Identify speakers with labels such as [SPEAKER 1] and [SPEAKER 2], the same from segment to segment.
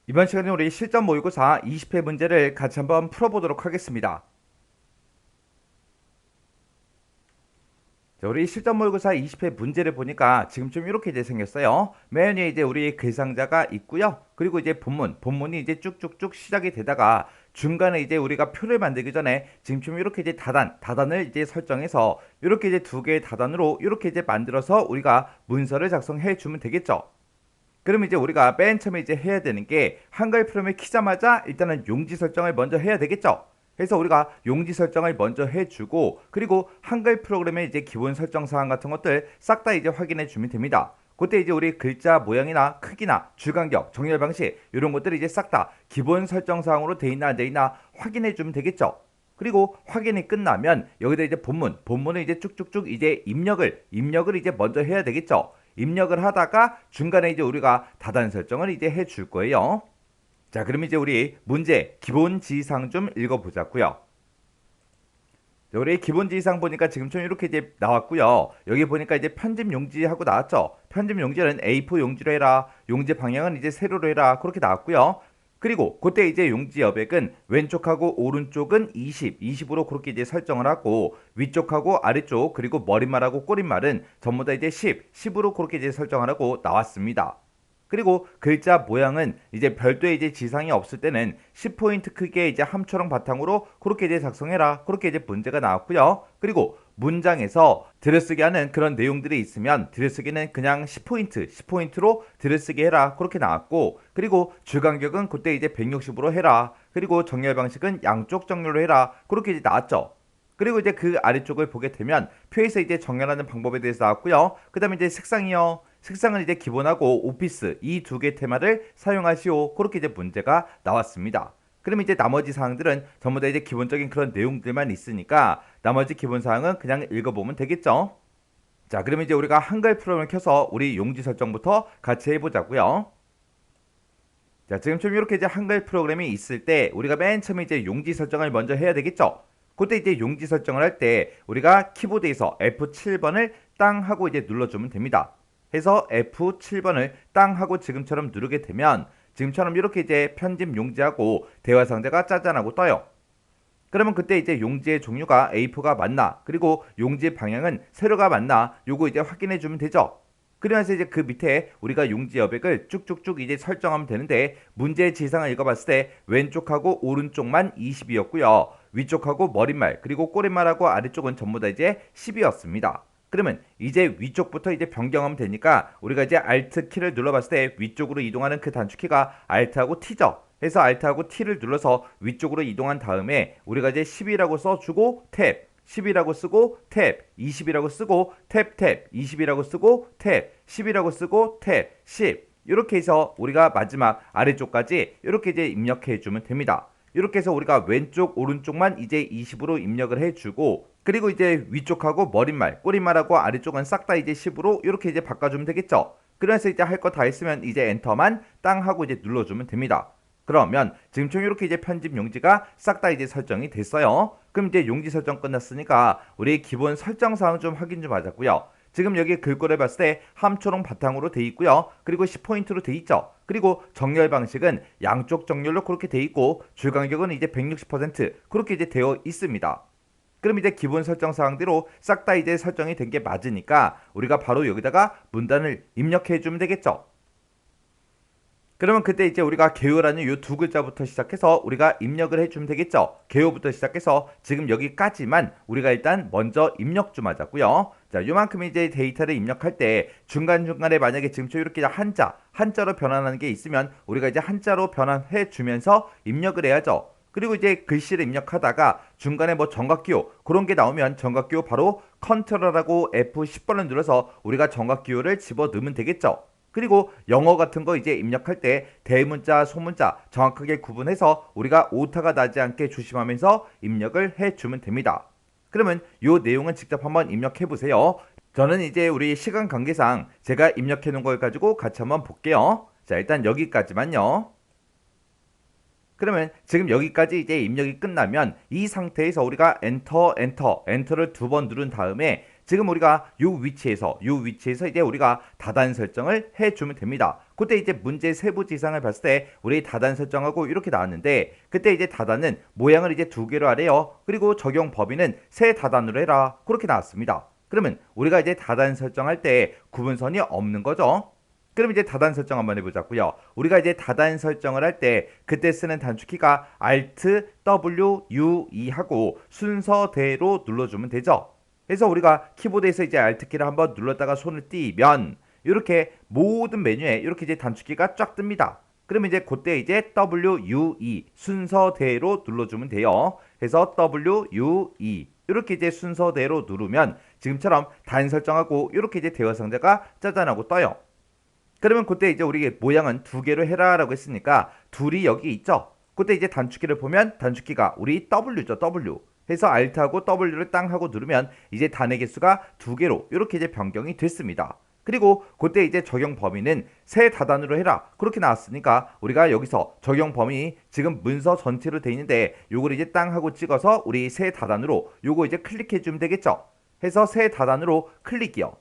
[SPEAKER 1] 이번 시간에 우리 실전 모의고사 20회 문제를 같이 한번 풀어보도록 하겠습니다. 자, 우리 실전 모의고사 20회 문제를 보니까 지금 좀 이렇게 이제 생겼어요. 맨 위에 이제 우리 글상자가 있고요. 그리고 이제 본문이 이제 쭉쭉쭉 시작이 되다가 중간에 이제 우리가 표를 만들기 전에 지금 좀 이렇게 이제 다단을 이제 설정해서 이렇게 이제 두 개의 다단으로 이렇게 이제 만들어서 우리가 문서를 작성해 주면 되겠죠. 그럼 이제 우리가 맨 처음에 이제 해야 되는 게 한글 프로그램을 키자마자 일단은 용지 설정을 먼저 해야 되겠죠. 그래서 우리가 용지 설정을 먼저 해주고 그리고 한글 프로그램의 이제 기본 설정 사항 같은 것들 싹 다 이제 확인해 주면 됩니다. 그때 이제 우리 글자 모양이나 크기나 줄간격, 정렬 방식 이런 것들이 이제 싹 다 기본 설정 사항으로 돼 있나 안 돼 있나 확인해 주면 되겠죠. 그리고 확인이 끝나면 여기다 이제 본문을 이제 쭉쭉쭉 이제 입력을 이제 먼저 해야 되겠죠. 입력을 하다가 중간에 이제 우리가 다단 설정을 이제 해줄 거예요. 자, 그럼 이제 우리 문제 기본 지시사항 좀 읽어보자고요. 자, 우리 기본 지시사항 보니까 지금 좀 이렇게 이제 나왔고요. 여기 보니까 이제 편집 용지하고 나왔죠. 편집 용지는 A4 용지로 해라. 용지 방향은 이제 세로로 해라. 그렇게 나왔고요. 그리고 그때 이제 용지 여백은 왼쪽하고 오른쪽은 20으로 그렇게 이제 설정을 하고 위쪽하고 아래쪽 그리고 머릿말하고 꼬릿말은 전부 다 이제 10으로 그렇게 이제 설정을 하고 나왔습니다. 그리고 글자 모양은 이제 별도의 이제 지상이 없을 때는 10포인트 크기의 이제 함초롱 바탕으로 그렇게 이제 작성해라. 그렇게 이제 문제가 나왔고요. 그리고 문장에서 들여쓰기 하는 그런 내용들이 있으면 들여쓰기는 그냥 10포인트로 들여쓰기 해라. 그렇게 나왔고 그리고 줄간격은 그때 이제 160으로 해라. 그리고 정렬 방식은 양쪽 정렬로 해라. 그렇게 이제 나왔죠. 그리고 이제 그 아래쪽을 보게 되면 표에서 이제 정렬하는 방법에 대해서 나왔고요. 그 다음에 이제 색상이요. 색상은 이제 기본하고 오피스 이 두 개 테마를 사용하시오. 그렇게 이제 문제가 나왔습니다. 그럼 이제 나머지 사항들은 전부 다 이제 기본적인 그런 내용들만 있으니까 나머지 기본 사항은 그냥 읽어보면 되겠죠. 자, 그럼 이제 우리가 한글 프로그램을 켜서 우리 용지 설정부터 같이 해보자고요. 자, 지금 좀 이렇게 이제 한글 프로그램이 있을 때 우리가 맨 처음에 이제 용지 설정을 먼저 해야 되겠죠. 그때 이제 용지 설정을 할 때 우리가 키보드에서 F7번을 땅 하고 이제 눌러주면 됩니다. 해서 F7번을 땅 하고 지금처럼 누르게 되면 지금처럼 이렇게 이제 편집 용지하고 대화 상자가 짜잔하고 떠요. 그러면 그때 이제 용지의 종류가 A4가 맞나 그리고 용지의 방향은 세로가 맞나 요거 이제 확인해 주면 되죠. 그러면서 이제 그 밑에 우리가 용지 여백을 쭉쭉쭉 이제 설정하면 되는데 문제의 지상을 읽어봤을 때 왼쪽하고 오른쪽만 20이었고요. 위쪽하고 머릿말 그리고 꼬릿말하고 아래쪽은 전부 다 이제 10이었습니다. 그러면 이제 위쪽부터 이제 변경하면 되니까 우리가 이제 Alt 키를 눌러봤을 때 위쪽으로 이동하는 그 단축키가 Alt하고 T죠. 해서 Alt하고 T를 눌러서 위쪽으로 이동한 다음에 우리가 이제 10이라고 써주고 탭 10이라고 쓰고 탭 20이라고 쓰고 탭 20이라고 쓰고 탭 10이라고 쓰고 탭 10 이렇게 해서 우리가 마지막 아래쪽까지 이렇게 이제 입력해 주면 됩니다. 이렇게 해서 우리가 왼쪽 오른쪽만 이제 20으로 입력을 해주고 그리고 이제 위쪽하고 머릿말 꼬릿말하고 아래쪽은 싹 다 이제 10으로 이렇게 이제 바꿔주면 되겠죠. 그래서 이제 할 거 다 했으면 이제 엔터만 땅 하고 이제 눌러주면 됩니다. 그러면 지금처럼 이렇게 이제 편집 용지가 싹 다 이제 설정이 됐어요. 그럼 이제 용지 설정 끝났으니까 우리 기본 설정 사항 좀 확인 좀 하자고요. 지금 여기 글꼴을 봤을 때 함초롱 바탕으로 돼 있고요. 그리고 10포인트로 돼 있죠. 그리고 정렬 방식은 양쪽 정렬로 그렇게 돼 있고 줄간격은 이제 160% 그렇게 이제 되어 있습니다. 그럼 이제 기본 설정 사항대로 싹 다 이제 설정이 된 게 맞으니까 우리가 바로 여기다가 문단을 입력해 주면 되겠죠. 그러면 그때 이제 우리가 개요라는 이 두 글자부터 시작해서 우리가 입력을 해주면 되겠죠. 개요부터 시작해서 지금 여기까지만 우리가 일단 먼저 입력 좀 하자고요. 자, 요만큼 이제 데이터를 입력할 때 중간중간에 만약에 지금처럼 이렇게 한자로 변환하는 게 있으면 우리가 이제 한자로 변환해 주면서 입력을 해야죠. 그리고 이제 글씨를 입력하다가 중간에 뭐 정각기호 그런 게 나오면 정각기호 바로 컨트롤하고 F10번을 눌러서 우리가 정각기호를 집어 넣으면 되겠죠. 그리고 영어 같은 거 이제 입력할 때 대문자, 소문자 정확하게 구분해서 우리가 오타가 나지 않게 조심하면서 입력을 해주면 됩니다. 그러면 이 내용은 직접 한번 입력해 보세요. 저는 이제 우리 시간 관계상 제가 입력해 놓은 걸 가지고 같이 한번 볼게요. 자, 일단 여기까지만요. 그러면 지금 여기까지 이제 입력이 끝나면 이 상태에서 우리가 엔터를 두 번 누른 다음에 지금 우리가 요 위치에서 이제 우리가 다단 설정을 해주면 됩니다. 그때 이제 문제 세부 지상을 봤을 때 우리 다단 설정하고 이렇게 나왔는데 그때 이제 다단은 모양을 이제 두 개로 하래요. 그리고 적용 범위는 세 다단으로 해라. 그렇게 나왔습니다. 그러면 우리가 이제 다단 설정할 때 구분선이 없는 거죠. 그럼 이제 다단 설정 한번 해보자고요. 우리가 이제 다단 설정을 할 때 그때 쓰는 단축키가 Alt W U E 하고 순서대로 눌러주면 되죠. 그래서 우리가 키보드에서 이제 Alt키를 한번 눌렀다가 손을 띄면 이렇게 모든 메뉴에 이렇게 이제 단축키가 쫙 뜹니다. 그러면 이제 그때 이제 W U E 순서대로 눌러주면 돼요. 그래서 W U E 이렇게 이제 순서대로 누르면 지금처럼 단 설정하고 이렇게 이제 대화 상자가 짜잔하고 떠요. 그러면 그때 이제 우리 모양은 두 개로 해라라고 했으니까 둘이 여기 있죠. 그때 이제 단축키를 보면 단축키가 우리 W죠. W. 해서 Alt하고 W를 땅 하고 누르면 이제 단의 개수가 두 개로 이렇게 이제 변경이 됐습니다. 그리고 그때 이제 적용 범위는 세 다단으로 해라. 그렇게 나왔으니까 우리가 여기서 적용 범위 지금 문서 전체로 돼 있는데 요걸 이제 땅 하고 찍어서 우리 세 다단으로 요거 이제 클릭해 주면 되겠죠. 해서 세 다단으로 클릭이요.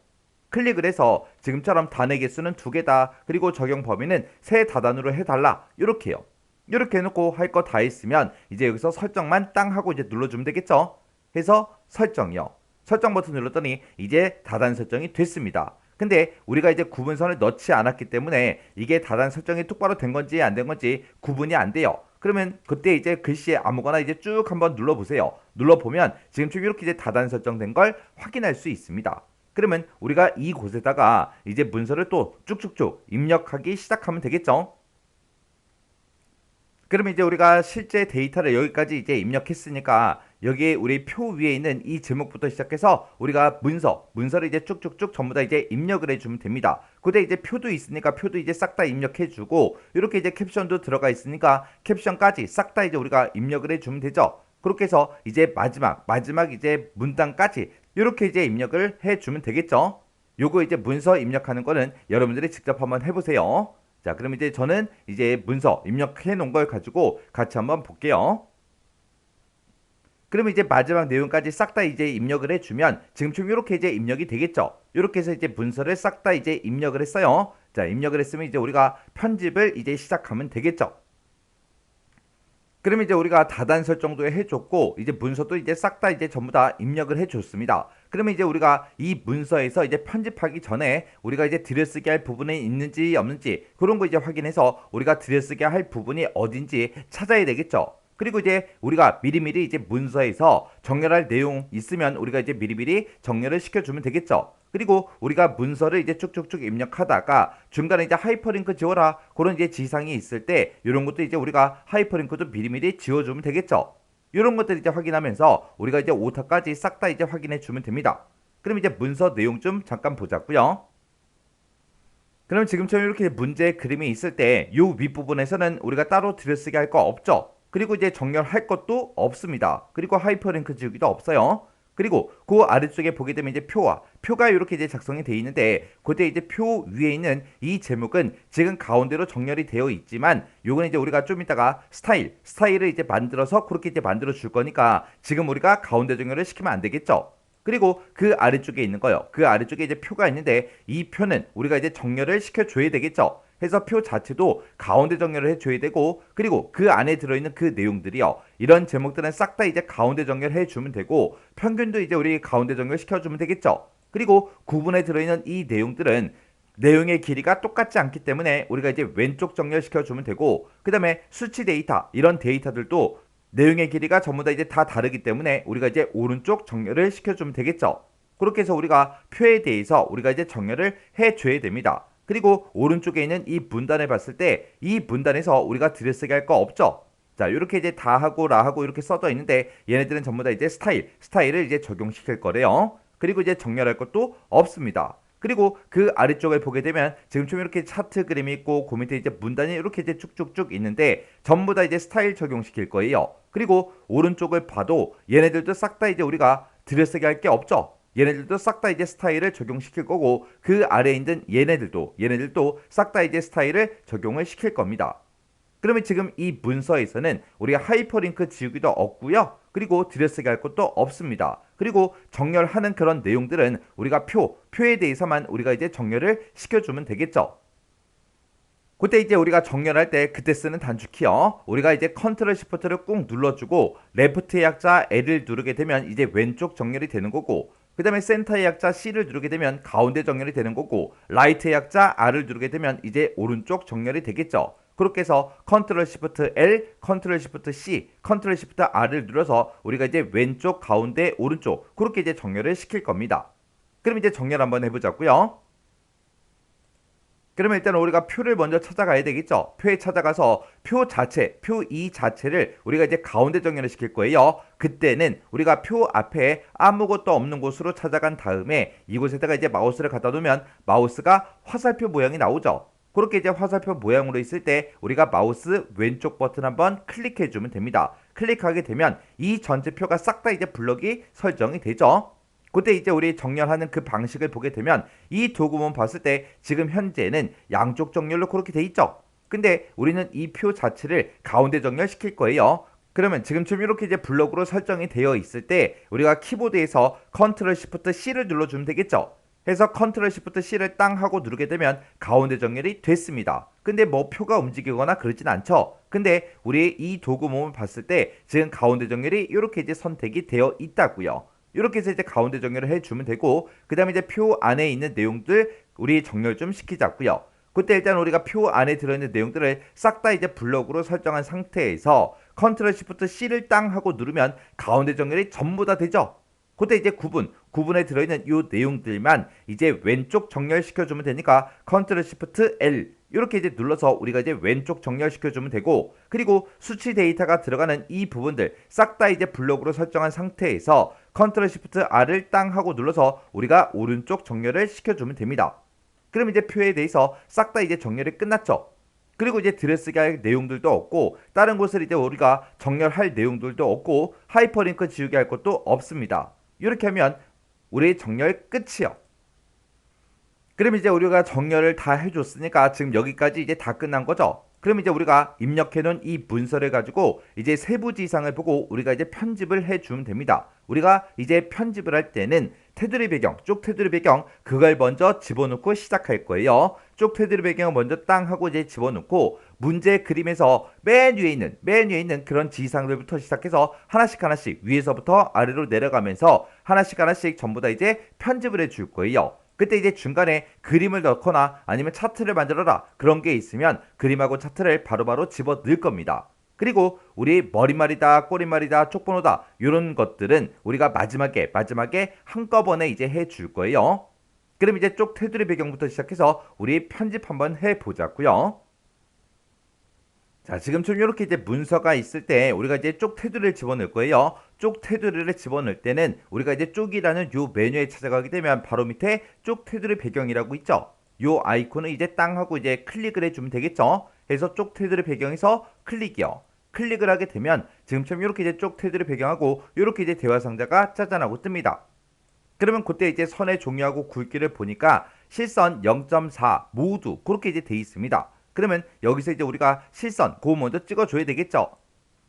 [SPEAKER 1] 클릭을 해서 지금처럼 단의 개수는 두 개다. 그리고 적용 범위는 세 다단으로 해달라. 이렇게요. 이렇게 해놓고 할 거 다 했으면 이제 여기서 설정만 땅 하고 이제 눌러주면 되겠죠. 해서 설정이요. 설정 버튼 눌렀더니 이제 다단 설정이 됐습니다. 근데 우리가 이제 구분선을 넣지 않았기 때문에 이게 다단 설정이 똑바로 된 건지 안 된 건지 구분이 안 돼요. 그러면 그때 이제 글씨에 아무거나 이제 쭉 한번 눌러보세요. 눌러보면 지금쯤 이렇게 이제 다단 설정된 걸 확인할 수 있습니다. 그러면 우리가 이곳에다가 이제 문서를 또 쭉쭉쭉 입력하기 시작하면 되겠죠. 그러면 이제 우리가 실제 데이터를 여기까지 이제 입력했으니까 여기에 우리 표 위에 있는 이 제목부터 시작해서 우리가 문서를 이제 쭉쭉쭉 전부 다 이제 입력을 해주면 됩니다. 그때 이제 표도 있으니까 표도 이제 싹 다 입력해주고 이렇게 이제 캡션도 들어가 있으니까 캡션까지 싹 다 이제 우리가 입력을 해주면 되죠. 그렇게 해서 이제 마지막 이제 문단까지 이렇게 이제 입력을 해주면 되겠죠. 요거 이제 문서 입력하는 거는 여러분들이 직접 한번 해보세요. 자, 그럼 이제 저는 이제 문서 입력해 놓은 걸 가지고 같이 한번 볼게요. 그러면 이제 마지막 내용까지 싹 다 이제 입력을 해주면 지금처럼 이렇게 이제 입력이 되겠죠. 이렇게 해서 이제 문서를 싹 다 이제 입력을 했어요. 자, 입력을 했으면 이제 우리가 편집을 이제 시작하면 되겠죠. 그러면 이제 우리가 다단 설정도 해줬고 이제 문서도 이제 싹 다 이제 전부 다 입력을 해줬습니다. 그러면 이제 우리가 이 문서에서 이제 편집하기 전에 우리가 이제 들여쓰기 할 부분이 있는지 없는지 그런 거 이제 확인해서 우리가 들여쓰기 할 부분이 어딘지 찾아야 되겠죠. 그리고 이제 우리가 미리미리 이제 문서에서 정렬할 내용 있으면 우리가 이제 미리미리 정렬을 시켜주면 되겠죠. 그리고 우리가 문서를 이제 쭉쭉쭉 입력하다가 중간에 이제 하이퍼링크 지워라 그런 이제 지상이 있을 때 이런 것도 이제 우리가 하이퍼링크도 미리미리 지워주면 되겠죠. 이런 것들 이제 확인하면서 우리가 이제 오타까지 싹 다 이제 확인해 주면 됩니다. 그럼 이제 문서 내용 좀 잠깐 보자고요. 그럼 지금처럼 이렇게 문제 그림이 있을 때 이 윗부분에서는 우리가 따로 들여쓰기 할 거 없죠. 그리고 이제 정렬할 것도 없습니다. 그리고 하이퍼링크 지우기도 없어요. 그리고 그 아래쪽에 보게 되면 이제 표가 이렇게 이제 작성이 되어 있는데 그때 이제 표 위에 있는 이 제목은 지금 가운데로 정렬이 되어 있지만 요건 이제 우리가 좀 이따가 스타일을 이제 만들어서 그렇게 이제 만들어 줄 거니까 지금 우리가 가운데 정렬을 시키면 안 되겠죠. 그리고 그 아래쪽에 있는 거요. 그 아래쪽에 이제 표가 있는데 이 표는 우리가 이제 정렬을 시켜줘야 되겠죠. 해서 표 자체도 가운데 정렬을 해줘야 되고 그리고 그 안에 들어있는 그 내용들이요. 이런 제목들은 싹 다 이제 가운데 정렬해 주면 되고 평균도 이제 우리 가운데 정렬 시켜주면 되겠죠. 그리고 구분에 들어있는 이 내용들은 내용의 길이가 똑같지 않기 때문에 우리가 이제 왼쪽 정렬 시켜주면 되고 그 다음에 수치 데이터 이런 데이터들도 내용의 길이가 전부 다 이제 다 다르기 때문에 우리가 이제 오른쪽 정렬을 시켜주면 되겠죠. 그렇게 해서 우리가 표에 대해서 우리가 이제 정렬을 해줘야 됩니다. 그리고 오른쪽에 있는 이 문단을 봤을 때 이 문단에서 우리가 들여쓰기 할 거 없죠. 자, 이렇게 이제 다 하고 라 하고 이렇게 써져 있는데 얘네들은 전부 다 이제 스타일을 이제 적용시킬 거래요. 그리고 이제 정렬할 것도 없습니다. 그리고 그 아래쪽을 보게 되면 지금처럼 이렇게 차트 그림이 있고 그 밑에 이제 문단이 이렇게 이제 쭉쭉쭉 있는데 전부 다 이제 스타일 적용시킬 거예요. 그리고 오른쪽을 봐도 얘네들도 싹 다 이제 우리가 들여쓰기 할 게 없죠. 얘네들도 싹 다 이제 스타일을 적용시킬 거고 그 아래에 있는 얘네들도 싹 다 이제 스타일을 적용을 시킬 겁니다. 그러면 지금 이 문서에서는 우리가 하이퍼링크 지우기도 없고요. 그리고 들여쓰기 할 것도 없습니다. 그리고 정렬하는 그런 내용들은 우리가 표에 대해서만 우리가 이제 정렬을 시켜주면 되겠죠. 그때 이제 우리가 정렬할 때 그때 쓰는 단축키요. 우리가 이제 컨트롤 시프트를 꾹 눌러주고 레프트의 약자 L을 누르게 되면 이제 왼쪽 정렬이 되는 거고, 그 다음에 센터의 약자 C를 누르게 되면 가운데 정렬이 되는 거고, 라이트의 약자 R을 누르게 되면 이제 오른쪽 정렬이 되겠죠. 그렇게 해서 컨트롤 시프트 L, 컨트롤 시프트 C, 컨트롤 시프트 R을 눌러서 우리가 이제 왼쪽, 가운데, 오른쪽 그렇게 이제 정렬을 시킬 겁니다. 그럼 이제 정렬 한번 해보자고요. 그러면 일단 우리가 표를 먼저 찾아가야 되겠죠. 표에 찾아가서 표 자체, 표 이 자체를 우리가 이제 가운데 정렬을 시킬 거예요. 그때는 우리가 표 앞에 아무것도 없는 곳으로 찾아간 다음에 이곳에다가 이제 마우스를 갖다 놓으면 마우스가 화살표 모양이 나오죠. 그렇게 이제 화살표 모양으로 있을 때 우리가 마우스 왼쪽 버튼 한번 클릭해 주면 됩니다. 클릭하게 되면 이 전체 표가 싹 다 이제 블럭이 설정이 되죠. 그때 이제 우리 정렬하는 그 방식을 보게 되면 이 도구문 봤을 때 지금 현재는 양쪽 정렬로 그렇게 돼 있죠. 근데 우리는 이 표 자체를 가운데 정렬시킬 거예요. 그러면 지금처럼 이렇게 이제 블럭으로 설정이 되어 있을 때 우리가 키보드에서 컨트롤 시프트 C를 눌러주면 되겠죠. 해서 컨트롤 시프트 C를 땅 하고 누르게 되면 가운데 정렬이 됐습니다. 근데 뭐 표가 움직이거나 그러진 않죠. 근데 우리 이 도구문을 봤을 때 지금 가운데 정렬이 이렇게 이제 선택이 되어 있다고요. 이렇게 해서 이제 가운데 정렬을 해주면 되고, 그 다음에 이제 표 안에 있는 내용들 우리 정렬 좀 시키자고요. 그때 일단 우리가 표 안에 들어있는 내용들을 싹 다 이제 블럭으로 설정한 상태에서 컨트롤 시프트 C를 땅 하고 누르면 가운데 정렬이 전부 다 되죠. 그때 이제 구분에 들어있는 이 내용들만 이제 왼쪽 정렬시켜주면 되니까 컨트롤 시프트 L 이렇게 이제 눌러서 우리가 이제 왼쪽 정렬시켜주면 되고, 그리고 수치 데이터가 들어가는 이 부분들 싹 다 이제 블록으로 설정한 상태에서 컨트롤 시프트 R을 땅 하고 눌러서 우리가 오른쪽 정렬을 시켜주면 됩니다. 그럼 이제 표에 대해서 싹 다 이제 정렬이 끝났죠. 그리고 이제 들여쓰기 할 내용들도 없고, 다른 곳을 이제 우리가 정렬할 내용들도 없고, 하이퍼링크 지우기 할 것도 없습니다. 이렇게 하면 우리 정렬 끝이요. 그럼 이제 우리가 정렬을 다 해줬으니까 지금 여기까지 이제 다 끝난 거죠. 그럼 이제 우리가 입력해놓은 이 문서를 가지고 이제 세부 지상을 보고 우리가 이제 편집을 해주면 됩니다. 우리가 이제 편집을 할 때는 테두리 배경, 쪽 테두리 배경 그걸 먼저 집어넣고 시작할 거예요. 쪽 테두리 배경을 먼저 땅 하고 이제 집어넣고 문제 그림에서 맨 위에 있는 그런 지상들부터 시작해서 하나씩 위에서부터 아래로 내려가면서 하나씩 전부 다 이제 편집을 해줄 거예요. 그때 이제 중간에 그림을 넣거나 아니면 차트를 만들어라 그런 게 있으면 그림하고 차트를 바로바로 집어 넣을 겁니다. 그리고 우리 머리말이다, 꼬리말이다, 쪽번호다 이런 것들은 우리가 마지막에 한꺼번에 이제 해줄 거예요. 그럼 이제 쪽 테두리 배경부터 시작해서 우리 편집 한번 해보자고요. 자, 지금처럼 이렇게 이제 문서가 있을 때 우리가 이제 쪽 테두리를 집어넣을 거예요. 쪽 테두리를 집어넣을 때는 우리가 이제 쪽이라는 요 메뉴에 찾아가게 되면 바로 밑에 쪽 테두리 배경이라고 있죠. 요 아이콘을 이제 땅 하고 이제 클릭을 해주면 되겠죠. 그래서 쪽 테두리 배경에서 클릭이요. 클릭을 하게 되면 지금처럼 이렇게 이제 쪽 테두리 배경하고 이렇게 이제 대화 상자가 짜잔하고 뜹니다. 그러면 그때 이제 선의 종류하고 굵기를 보니까 실선 0.4 모두 그렇게 이제 돼 있습니다. 그러면 여기서 이제 우리가 실선 그거 먼저 찍어줘야 되겠죠.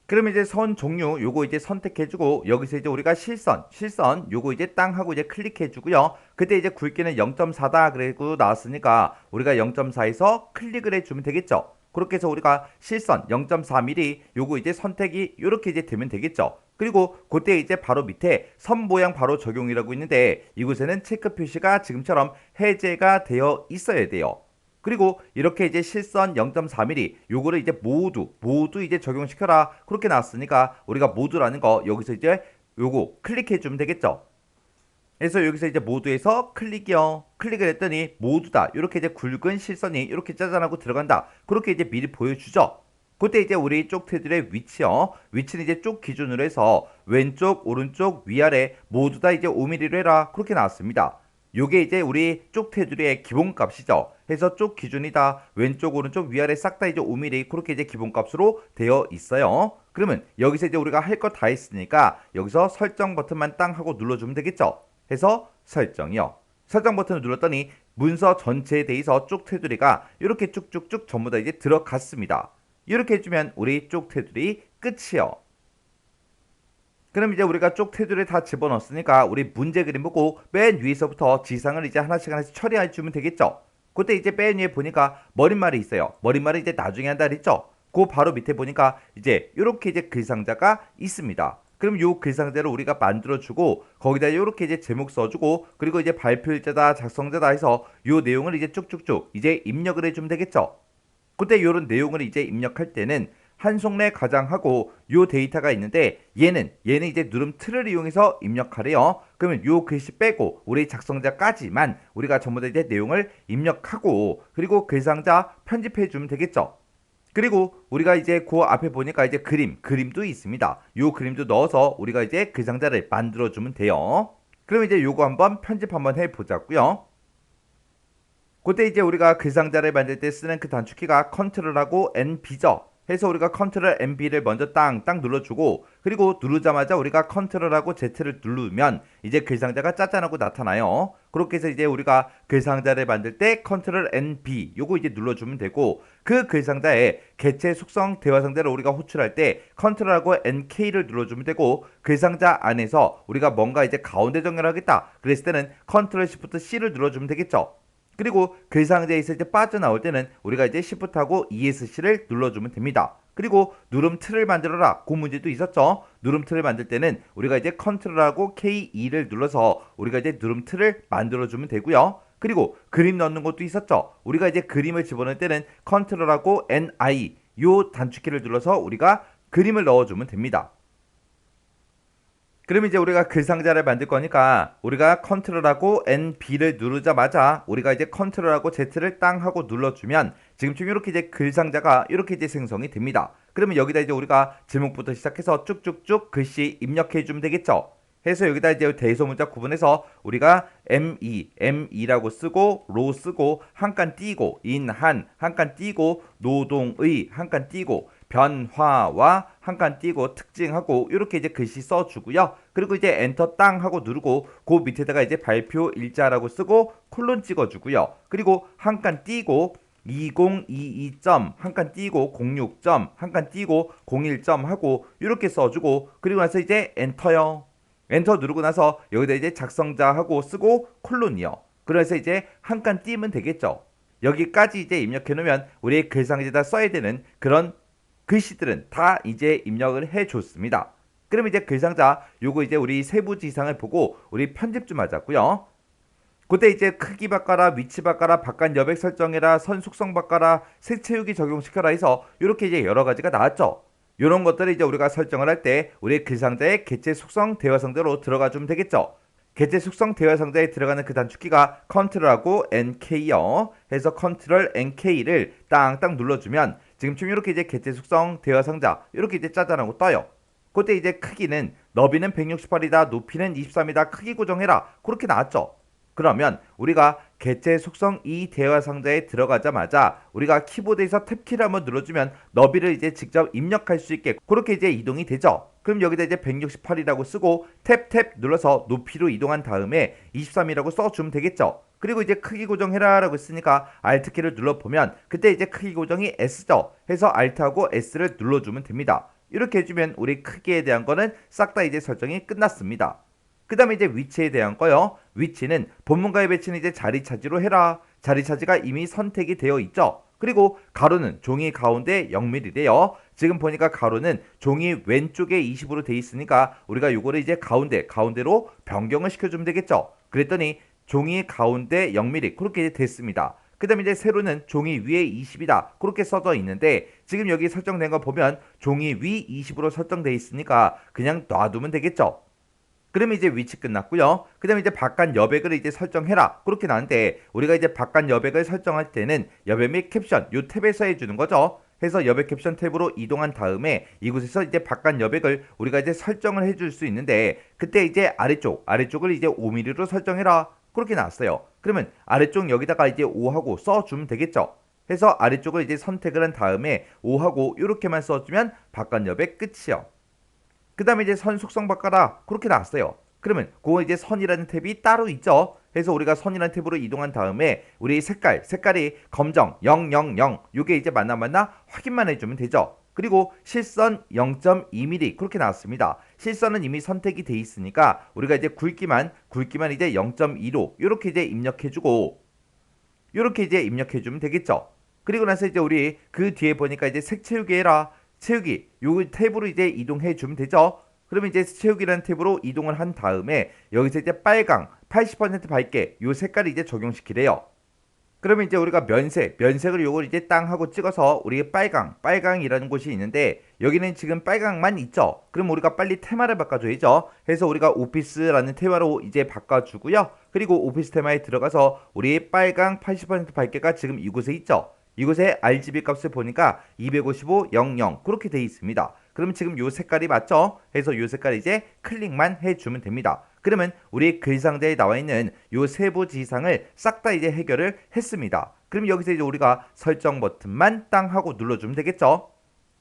[SPEAKER 1] 그러면 이제 선 종류 요거 이제 선택해주고 여기서 이제 우리가 실선 요거 이제 땅 하고 이제 클릭해주고요. 그때 이제 굵기는 0.4다 그리고 나왔으니까 우리가 0.4에서 클릭을 해주면 되겠죠. 그렇게 해서 우리가 실선 0.4mm 요거 이제 선택이 요렇게 이제 되면 되겠죠. 그리고 그때 이제 바로 밑에 선 모양 바로 적용이라고 있는데 이곳에는 체크 표시가 지금처럼 해제가 되어 있어야 돼요. 그리고 이렇게 이제 실선 0.4mm 요거를 이제 모두 이제 적용시켜라 그렇게 나왔으니까 우리가 모두라는 거 여기서 이제 요거 클릭해 주면 되겠죠. 그래서 여기서 이제 모두에서 클릭이요. 클릭을 했더니 모두다 이렇게 이제 굵은 실선이 이렇게 짜잔하고 들어간다 그렇게 이제 미리 보여주죠. 그때 이제 우리 쪽 테두리의 위치요. 위치는 이제 쪽 기준으로 해서 왼쪽 오른쪽 위아래 모두 다 이제 5mm로 해라 그렇게 나왔습니다. 요게 이제 우리 쪽 테두리의 기본값이죠. 해서 쪽 기준이다. 왼쪽 오른쪽 위아래 싹 다 이제 5mm 그렇게 이제 기본값으로 되어 있어요. 그러면 여기서 이제 우리가 할 거 다 했으니까 여기서 설정 버튼만 땅 하고 눌러주면 되겠죠. 해서 설정이요. 설정 버튼을 눌렀더니 문서 전체에 대해서 쪽 테두리가 이렇게 쭉쭉쭉 전부 다 이제 들어갔습니다. 이렇게 해주면 우리 쪽 테두리 끝이요. 그럼 이제 우리가 쪽 테두리에 다 집어넣었으니까 우리 문제 그림 보고 맨 위에서부터 지상을 이제 하나씩 하나씩 처리해 주면 되겠죠. 그때 이제 맨 위에 보니까 머릿말이 있어요. 머릿말이 이제 나중에 한다 그랬죠. 그 바로 밑에 보니까 이제 이렇게 이제 글상자가 있습니다. 그럼 요 글상자를 우리가 만들어주고 거기다 이렇게 이제 제목 써주고 그리고 이제 발표일자다 작성자다 해서 요 내용을 이제 쭉쭉쭉 이제 입력을 해주면 되겠죠. 그때 요런 내용을 이제 입력할 때는 한송래 가장하고 요 데이터가 있는데 얘는 이제 누름 틀을 이용해서 입력하래요. 그러면 요 글씨 빼고 우리 작성자까지만 우리가 전부 다 이제 내용을 입력하고 그리고 글상자 편집해 주면 되겠죠. 그리고 우리가 이제 그 앞에 보니까 이제 그림도 있습니다. 요 그림도 넣어서 우리가 이제 글상자를 만들어 주면 돼요. 그럼 이제 요거 한번 편집 한번 해 보자고요. 그때 이제 우리가 글상자를 만들 때 쓰는 그 단축키가 컨트롤하고 NB죠. 해서 우리가 컨트롤 NB를 먼저 땅 눌러주고 그리고 누르자마자 우리가 컨트롤하고 Z를 누르면 이제 글상자가 짜잔하고 나타나요. 그렇게 해서 이제 우리가 글상자를 만들 때 컨트롤 NB 요거 이제 눌러주면 되고 그 글상자에 개체 속성 대화상자를 우리가 호출할 때 컨트롤하고 NK를 눌러주면 되고 글상자 안에서 우리가 뭔가 이제 가운데 정렬을 하겠다 그랬을 때는 컨트롤 시프트 C를 눌러주면 되겠죠. 그리고 글상자에 있을 때 빠져나올 때는 우리가 이제 Shift하고 ESC를 눌러주면 됩니다. 그리고 누름 틀을 만들어라 그 문제도 있었죠. 누름 틀을 만들 때는 우리가 이제 컨트롤하고 K2를 눌러서 우리가 이제 누름 틀을 만들어주면 되고요. 그리고 그림 넣는 것도 있었죠. 우리가 이제 그림을 집어넣을 때는 컨트롤하고 NI 요 단축키를 눌러서 우리가 그림을 넣어주면 됩니다. 그럼 이제 우리가 글상자를 만들 거니까 우리가 컨트롤하고 NB를 누르자마자 우리가 이제 컨트롤하고 Z를 땅 하고 눌러주면 지금쯤 이렇게 이제 글상자가 이렇게 이제 생성이 됩니다. 그러면 여기다 이제 우리가 제목부터 시작해서 쭉쭉쭉 글씨 입력해 주면 되겠죠. 해서 여기다 이제 대소문자 구분해서 우리가 M이라고 쓰고 로 쓰고 한 칸 띄고 한 칸 띄고 노동의 한 칸 띄고 변화와 한 칸 띄고 특징하고 이렇게 이제 글씨 써주고요. 그리고 이제 엔터 땅 하고 누르고 그 밑에다가 이제 발표 일자라고 쓰고 콜론 찍어주고요. 그리고 한 칸 띄고 2022점 한 칸 띄고 06점 한 칸 띄고 01점 하고 이렇게 써주고 그리고 나서 이제 엔터요. 엔터 누르고 나서 여기다 이제 작성자하고 쓰고 콜론이요. 그래서 이제 한 칸 띄면 되겠죠. 여기까지 이제 입력해 놓으면 우리 글상자에다 써야 되는 그런 글씨들은 다 이제 입력을 해 줬습니다. 그럼 이제 글상자 요거 이제 우리 세부 지상을 보고 우리 편집 좀 하자고요. 그때 이제 크기 바꿔라, 위치 바꿔라, 바깥 여백 설정해라, 선 속성 바꿔라, 색 채우기 적용시켜라 해서 이렇게 이제 여러 가지가 나왔죠. 이런 것들을 이제 우리가 설정을 할 때 우리 글상자의 개체 속성 대화상자로 들어가 주면 되겠죠. 개체 속성 대화상자에 들어가는 그 단축키가 컨트롤하고 NK요. 해서 컨트롤 NK를 땅땅 눌러주면 지금쯤 이렇게 이제 개체 속성 대화상자 이렇게 이제 짜잔하고 떠요. 그때 이제 크기는 너비는 168이다, 높이는 23이다, 크기 고정해라 그렇게 나왔죠. 그러면 우리가 개체 속성 이 대화 상자에 들어가자마자 우리가 키보드에서 탭키를 한번 눌러주면 너비를 이제 직접 입력할 수 있게 그렇게 이제 이동이 되죠. 그럼 여기다 이제 168이라고 쓰고 탭 눌러서 높이로 이동한 다음에 23이라고 써주면 되겠죠. 그리고 이제 크기 고정해라 라고 했으니까 Alt키를 눌러보면 그때 이제 크기 고정이 S죠. 해서 Alt하고 S를 눌러주면 됩니다. 이렇게 해주면 우리 크기에 대한 거는 싹 다 이제 설정이 끝났습니다. 그 다음에 이제 위치에 대한 거요. 위치는 본문과의 배치는 이제 자리 차지로 해라. 자리 차지가 이미 선택이 되어 있죠. 그리고 가로는 종이 가운데 0mm래요. 지금 보니까 가로는 종이 왼쪽에 20으로 돼 있으니까 우리가 요거를 이제 가운데로 변경을 시켜주면 되겠죠. 그랬더니 종이 가운데 0mm 그렇게 됐습니다. 그 다음에 이제 세로는 종이 위에 20이다 그렇게 써져 있는데 지금 여기 설정된 거 보면 종이 위 20으로 설정돼 있으니까 그냥 놔두면 되겠죠. 그러면 이제 위치 끝났고요. 그 다음에 이제 바깥 여백을 이제 설정해라 그렇게 나왔는데 우리가 이제 바깥 여백을 설정할 때는 여백 및 캡션 요 탭에서 해주는 거죠. 해서 여백 캡션 탭으로 이동한 다음에 이곳에서 이제 바깥 여백을 우리가 이제 설정을 해줄 수 있는데 그때 이제 아래쪽을 이제 5mm로 설정해라 그렇게 나왔어요. 그러면 아래쪽 여기다가 이제 5하고 써주면 되겠죠. 해서 아래쪽을 이제 선택을 한 다음에 5하고 이렇게만 써주면 바깥 여백 끝이요. 그 다음에 이제 선 속성 바꿔라 그렇게 나왔어요. 그러면 그거 이제 선이라는 탭이 따로 있죠. 해서 우리가 선이라는 탭으로 이동한 다음에 우리 색깔이 검정 000 요게 이제 맞나 확인만 해주면 되죠. 그리고 실선 0.2mm 그렇게 나왔습니다. 실선은 이미 선택이 돼 있으니까 우리가 이제 굵기만 이제 0.2로 이렇게 이제 입력해주고 이렇게 이제 입력해주면 되겠죠. 그리고 나서 이제 우리 그 뒤에 보니까 이제 색 채우기 해라. 채우기 요 탭으로 이제 이동해주면 되죠. 그러면 이제 채우기라는 탭으로 이동을 한 다음에 여기서 이제 빨강 80% 밝게 요 색깔을 이제 적용시키래요. 그러면 이제 우리가 면색을 요걸 이제 땅 하고 찍어서 우리 빨강이라는 곳이 있는데 여기는 지금 빨강만 있죠. 그럼 우리가 빨리 테마를 바꿔줘야죠. 해서 우리가 오피스라는 테마로 이제 바꿔주고요. 그리고 오피스 테마에 들어가서 우리 빨강 80% 밝기가 지금 이곳에 있죠. 이곳에 RGB 값을 보니까 255, 00 그렇게 돼 있습니다. 그럼 지금 요 색깔이 맞죠? 해서 요 색깔 이제 클릭만 해주면 됩니다. 그러면 우리 글상자에 나와 있는 요 세부 지시사항을 싹 다 이제 해결을 했습니다. 그럼 여기서 이제 우리가 설정 버튼만 땅 하고 눌러주면 되겠죠?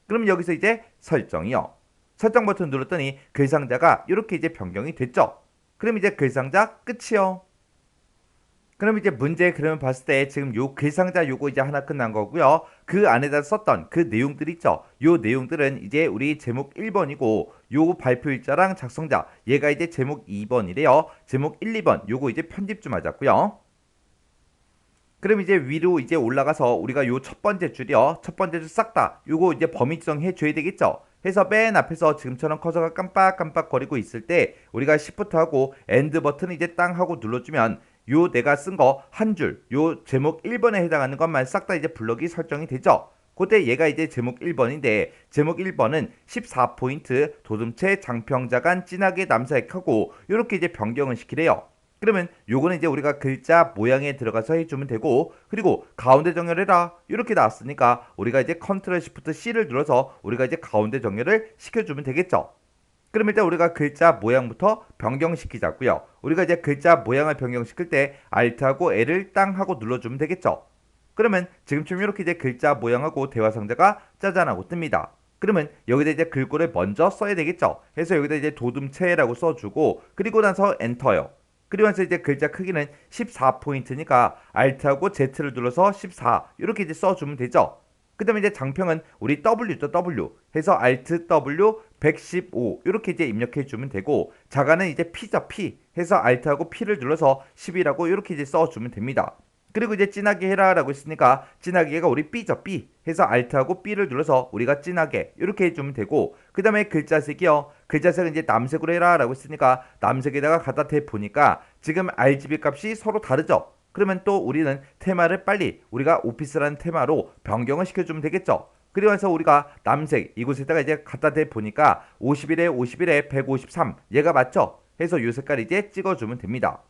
[SPEAKER 1] 그럼 여기서 이제 설정이요. 설정 버튼 눌렀더니 글상자가 이렇게 이제 변경이 됐죠? 그럼 이제 글상자 끝이요. 그럼 이제 문제 그러면 봤을 때 지금 요 글상자 요거 이제 하나 끝난 거고요. 그 안에다 썼던 그 내용들 있죠. 요 내용들은 이제 우리 제목 1번이고 요 발표 일자랑 작성자 얘가 이제 제목 2번이래요. 제목 1, 2번 요거 이제 편집 좀 하자고요. 그럼 이제 위로 이제 올라가서 우리가 요 첫 번째 줄이요. 첫 번째 줄 싹 다 요거 이제 범위 지정해 줘야 되겠죠. 해서 맨 앞에서 지금처럼 커서가 깜빡깜빡 거리고 있을 때 우리가 Shift 하고 엔드 버튼 이제 땅 하고 눌러주면 요 내가 쓴 거 한 줄, 요 제목 1번에 해당하는 것만 싹 다 이제 블럭이 설정이 되죠. 그때 얘가 이제 제목 1번인데 제목 1번은 14포인트 도둠체 장평자간 진하게 남색하고 이렇게 이제 변경을 시키래요. 그러면 요거는 이제 우리가 글자 모양에 들어가서 해주면 되고 그리고 가운데 정렬해라 이렇게 나왔으니까 우리가 이제 컨트롤 시프트 C를 눌러서 우리가 이제 가운데 정렬을 시켜주면 되겠죠. 그럼 일단 우리가 글자 모양부터 변경시키자고요. 우리가 이제 글자 모양을 변경시킬 때 Alt하고 L을 땅 하고 눌러주면 되겠죠. 그러면 지금처럼 이렇게 이제 글자 모양하고 대화 상자가 짜잔하고 뜹니다. 그러면 여기다 이제 글꼴을 먼저 써야 되겠죠. 해서 여기다 이제 도둠체라고 써주고 그리고 나서 엔터요. 그리고 나서 이제 글자 크기는 14포인트니까 Alt하고 Z를 눌러서 14 이렇게 이제 써주면 되죠. 그 다음에 이제 장평은 우리 W죠, W. 해서 Alt W 115 이렇게 이제 입력해 주면 되고 자가는 이제 P죠, P. 해서 Alt하고 P를 눌러서 10이라고 이렇게 이제 써주면 됩니다. 그리고 이제 진하게 해라라고 했으니까 진하게가 우리 B죠, B. 해서 Alt하고 B를 눌러서 우리가 진하게 이렇게 해주면 되고 그 다음에 글자색이요. 글자색은 이제 남색으로 해라라고 했으니까 남색에다가 갖다 대 보니까 지금 RGB 값이 서로 다르죠. 그러면 또 우리는 테마를 빨리 우리가 오피스라는 테마로 변경을 시켜주면 되겠죠. 그리고 나서 우리가 남색 이곳에다가 이제 갖다 대 보니까 51에 51에 153 얘가 맞죠? 해서 이 색깔 이제 찍어주면 됩니다.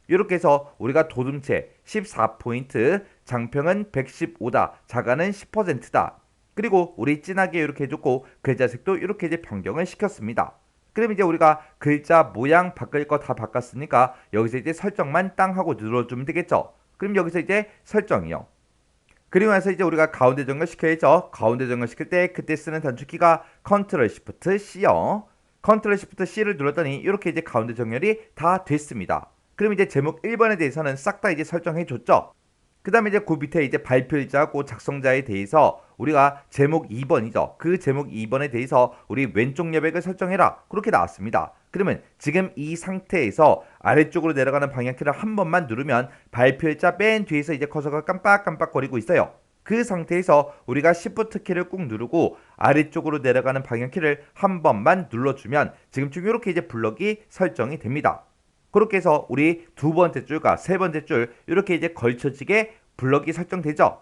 [SPEAKER 1] 이렇게 해서 우리가 도둠체 14포인트, 장평은 115다, 자가는 10%다. 그리고 우리 진하게 이렇게 해줬고 글자색도 이렇게 이제 변경을 시켰습니다. 그럼 이제 우리가 글자 모양 바꿀 거 다 바꿨으니까 여기서 이제 설정만 땅 하고 눌러주면 되겠죠. 그럼 여기서 이제 설정이요. 그리고 나서 이제 우리가 가운데 정렬 시켜야죠. 가운데 정렬 시킬 때 그때 쓰는 단축키가 컨트롤 시프트 C요. 컨트롤 시프트 C를 눌렀더니 이렇게 이제 가운데 정렬이 다 됐습니다. 그럼 이제 제목 1번에 대해서는 싹 다 이제 설정해 줬죠. 그 다음에 이제 그 밑에 이제 발표일자하고 작성자에 대해서 우리가 제목 2번이죠. 그 제목 2번에 대해서 우리 왼쪽 여백을 설정해라. 그렇게 나왔습니다. 그러면 지금 이 상태에서 아래쪽으로 내려가는 방향키를 한 번만 누르면 발표일자 맨 뒤에서 이제 커서가 깜빡깜빡거리고 있어요. 그 상태에서 우리가 Shift 키를 꾹 누르고 아래쪽으로 내려가는 방향키를 한 번만 눌러주면 지금쯤 이렇게 이제 블럭이 설정이 됩니다. 그렇게 해서 우리 두 번째 줄과 세 번째 줄 이렇게 이제 걸쳐지게 블럭이 설정되죠.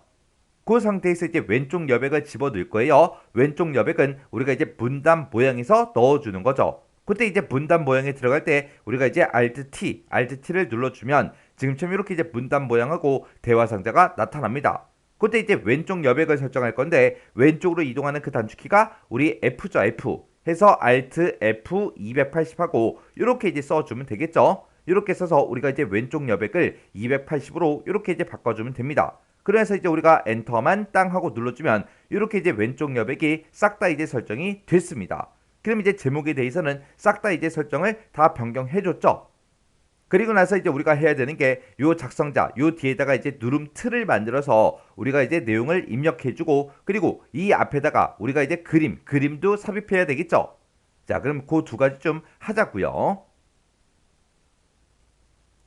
[SPEAKER 1] 그 상태에서 이제 왼쪽 여백을 집어 넣을 거예요. 왼쪽 여백은 우리가 이제 분단 모양에서 넣어주는 거죠. 그때 이제 분단 모양에 들어갈 때 우리가 이제 Alt를 눌러주면 지금처럼 이렇게 이제 분단 모양하고 대화 상자가 나타납니다. 그때 이제 왼쪽 여백을 설정할 건데 왼쪽으로 이동하는 그 단축키가 우리 F죠, F. 해서 Alt F 280하고 이렇게 이제 써주면 되겠죠. 이렇게 써서 우리가 이제 왼쪽 여백을 280으로 이렇게 이제 바꿔주면 됩니다. 그래서 이제 우리가 엔터만 땅 하고 눌러주면 이렇게 이제 왼쪽 여백이 싹 다 이제 설정이 됐습니다. 그럼 이제 제목에 대해서는 싹 다 이제 설정을 다 변경해줬죠. 그리고 나서 이제 우리가 해야 되는 게 요 작성자 요 뒤에다가 이제 누름 틀을 만들어서 우리가 이제 내용을 입력해주고, 그리고 이 앞에다가 우리가 이제 그림도 삽입해야 되겠죠. 자, 그럼 그 두 가지 좀 하자고요.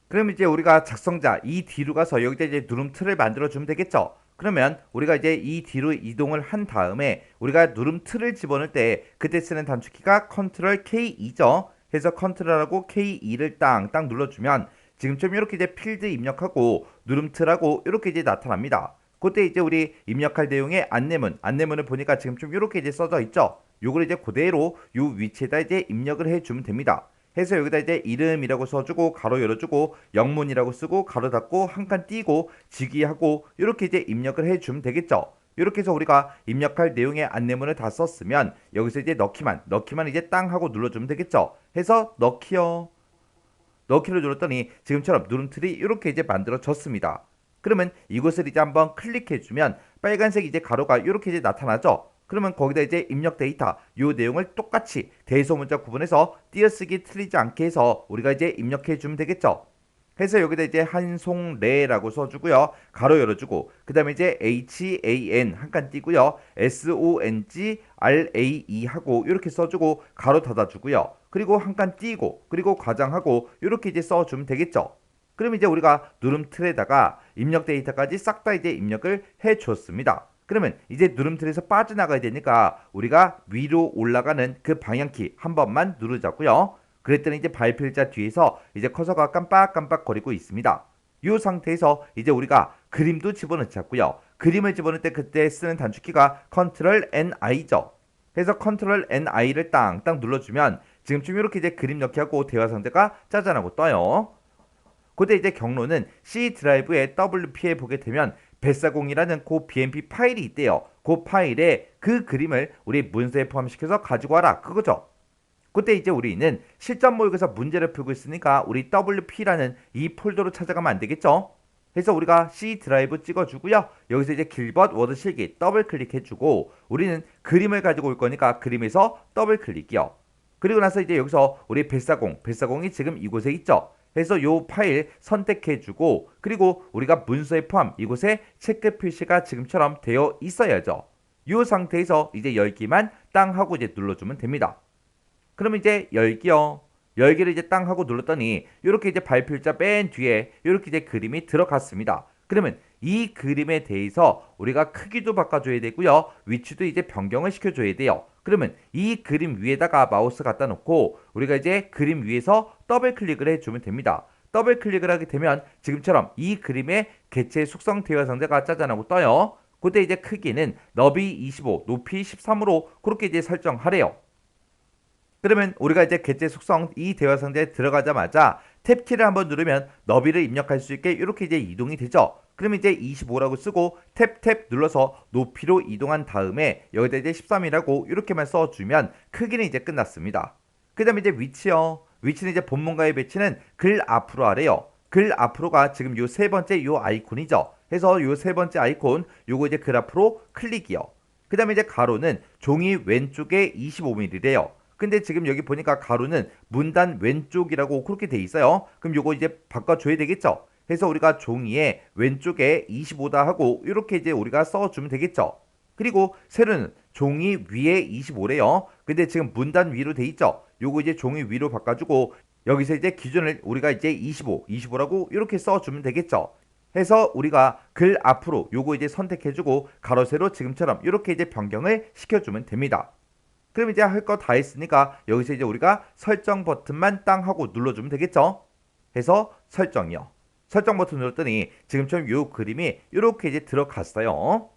[SPEAKER 1] 그럼 이제 우리가 작성자 이 뒤로 가서 여기다 이제 누름 틀을 만들어 주면 되겠죠. 그러면 우리가 이제 이 뒤로 이동을 한 다음에 우리가 누름 틀을 집어넣을 때 그때 쓰는 단축키가 컨트롤 K2죠. 해서 컨트롤하고 K2를 땅 눌러주면 지금처럼 이렇게 이제 필드 입력하고 누름 틀하고 이렇게 이제 나타납니다. 그때 이제 우리 입력할 내용의 안내문을 보니까 지금 좀 이렇게 이제 써져 있죠. 요걸 이제 그대로 요 위치에다 이제 입력을 해주면 됩니다. 해서 여기다 이제 이름이라고 써주고 가로 열어주고 영문이라고 쓰고 가로 닫고 한 칸 띄고 직위하고 이렇게 이제 입력을 해주면 되겠죠. 이렇게 해서 우리가 입력할 내용의 안내문을 다 썼으면 여기서 이제 넣기만 이제 땅 하고 눌러주면 되겠죠. 해서 넣기를 눌렀더니 지금처럼 누름틀이 이렇게 이제 만들어졌습니다. 그러면 이곳을 이제 한번 클릭해주면 빨간색 이제 가로가 이렇게 이제 나타나죠. 그러면 거기다 이제 입력 데이터 요 내용을 똑같이 대소문자 구분해서 띄어쓰기 틀리지 않게 해서 우리가 이제 입력해 주면 되겠죠. 해서 여기다 이제 한송래라고 써주고요. 가로 열어주고 그 다음에 이제 HAN 한 칸 띄고요. SONGRAE 하고 이렇게 써주고 가로 닫아주고요. 그리고 한 칸 띄고 그리고 과장하고 이렇게 이제 써주면 되겠죠. 그럼 이제 우리가 누름 틀에다가 입력 데이터까지 싹 다 이제 입력을 해 줬습니다. 그러면 이제 누름틀에서 빠져나가야 되니까 우리가 위로 올라가는 그 방향키 한 번만 누르자고요. 그랬더니 이제 발필자 뒤에서 이제 커서가 깜빡깜빡 거리고 있습니다. 이 상태에서 이제 우리가 그림도 집어넣자고요. 그림을 집어넣을 때 그때 쓰는 단축키가 컨트롤 NI죠. 그래서 컨트롤 NI를 땅 눌러주면 지금쯤 이렇게 이제 그림 넣기 하고 대화 상자가 짜잔하고 떠요. 그때 이제 경로는 C 드라이브에 WP에 보게 되면 뱃사공이라는 그 BMP 파일이 있대요. 그 파일에 그 그림을 우리 문서에 포함시켜서 가지고 와라 그거죠. 그때 이제 우리는 실전 모의고사 문제를 풀고 있으니까 우리 WP라는 이 폴더로 찾아가면 안 되겠죠. 그래서 우리가 C 드라이브 찍어주고요. 여기서 이제 길벗 워드 실기 더블 클릭해주고 우리는 그림을 가지고 올 거니까 그림에서 더블 클릭이요. 그리고 나서 이제 여기서 우리 뱃사공이 지금 이곳에 있죠. 그래서 요 파일 선택해주고 그리고 우리가 문서에 포함 이곳에 체크 표시가 지금처럼 되어 있어야죠. 이 상태에서 이제 열기만 땅 하고 이제 눌러주면 됩니다. 그럼 이제 열기를 이제 땅 하고 눌렀더니 이렇게 이제 발필자 맨 뒤에 이렇게 이제 그림이 들어갔습니다. 그러면 이 그림에 대해서 우리가 크기도 바꿔줘야 되고요. 위치도 이제 변경을 시켜줘야 돼요. 그러면 이 그림 위에다가 마우스 갖다 놓고 우리가 이제 그림 위에서 더블 클릭을 해주면 됩니다. 더블 클릭을 하게 되면 지금처럼 이 그림의 개체 속성 대화 상자가 짜잔하고 떠요. 그때 이제 크기는 너비 25, 높이 13으로 그렇게 이제 설정하래요. 그러면 우리가 이제 개체 속성 이 대화 상자에 들어가자마자 탭키를 한번 누르면 너비를 입력할 수 있게 이렇게 이제 이동이 되죠. 그럼 이제 25라고 쓰고 탭 눌러서 높이로 이동한 다음에 여기다 이제 13이라고 이렇게만 써주면 크기는 이제 끝났습니다. 그 다음에 이제 위치는 이제 본문과의 배치는 글 앞으로 아래요. 글 앞으로가 지금 요 세 번째 요 아이콘이죠. 해서 요 세 번째 아이콘 요거 이제 글 앞으로 클릭이요. 그 다음에 이제 가로는 종이 왼쪽에 25mm래요. 근데 지금 여기 보니까 가로는 문단 왼쪽이라고 그렇게 돼 있어요. 그럼 요거 이제 바꿔줘야 되겠죠. 그래서 우리가 종이의 왼쪽에 25다 하고 이렇게 이제 우리가 써주면 되겠죠. 그리고 세로는 종이 위에 25래요. 근데 지금 문단 위로 돼 있죠. 요거 이제 종이 위로 바꿔주고 여기서 이제 기준을 우리가 이제 25라고 이렇게 써주면 되겠죠. 해서 우리가 글 앞으로 요거 이제 선택해주고 가로 세로 지금처럼 이렇게 이제 변경을 시켜주면 됩니다. 그럼 이제 할 거 다 했으니까 여기서 이제 우리가 설정 버튼만 땅 하고 눌러주면 되겠죠. 해서 설정 버튼 눌렀더니 지금처럼 요 그림이 이렇게 이제 들어갔어요.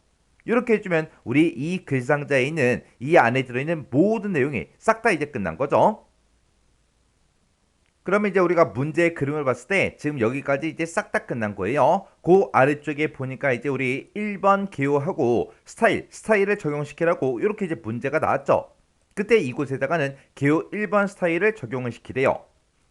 [SPEAKER 1] 이렇게 해주면 우리 이 글상자에 있는 이 안에 들어있는 모든 내용이 싹 다 이제 끝난 거죠. 그러면 이제 우리가 문제의 그림을 봤을 때 지금 여기까지 이제 싹 다 끝난 거예요. 그 아래쪽에 보니까 이제 우리 1번 개요하고 스타일을 적용시키라고 이렇게 이제 문제가 나왔죠. 그때 이곳에다가는 개요 1번 스타일을 적용을 시키래요.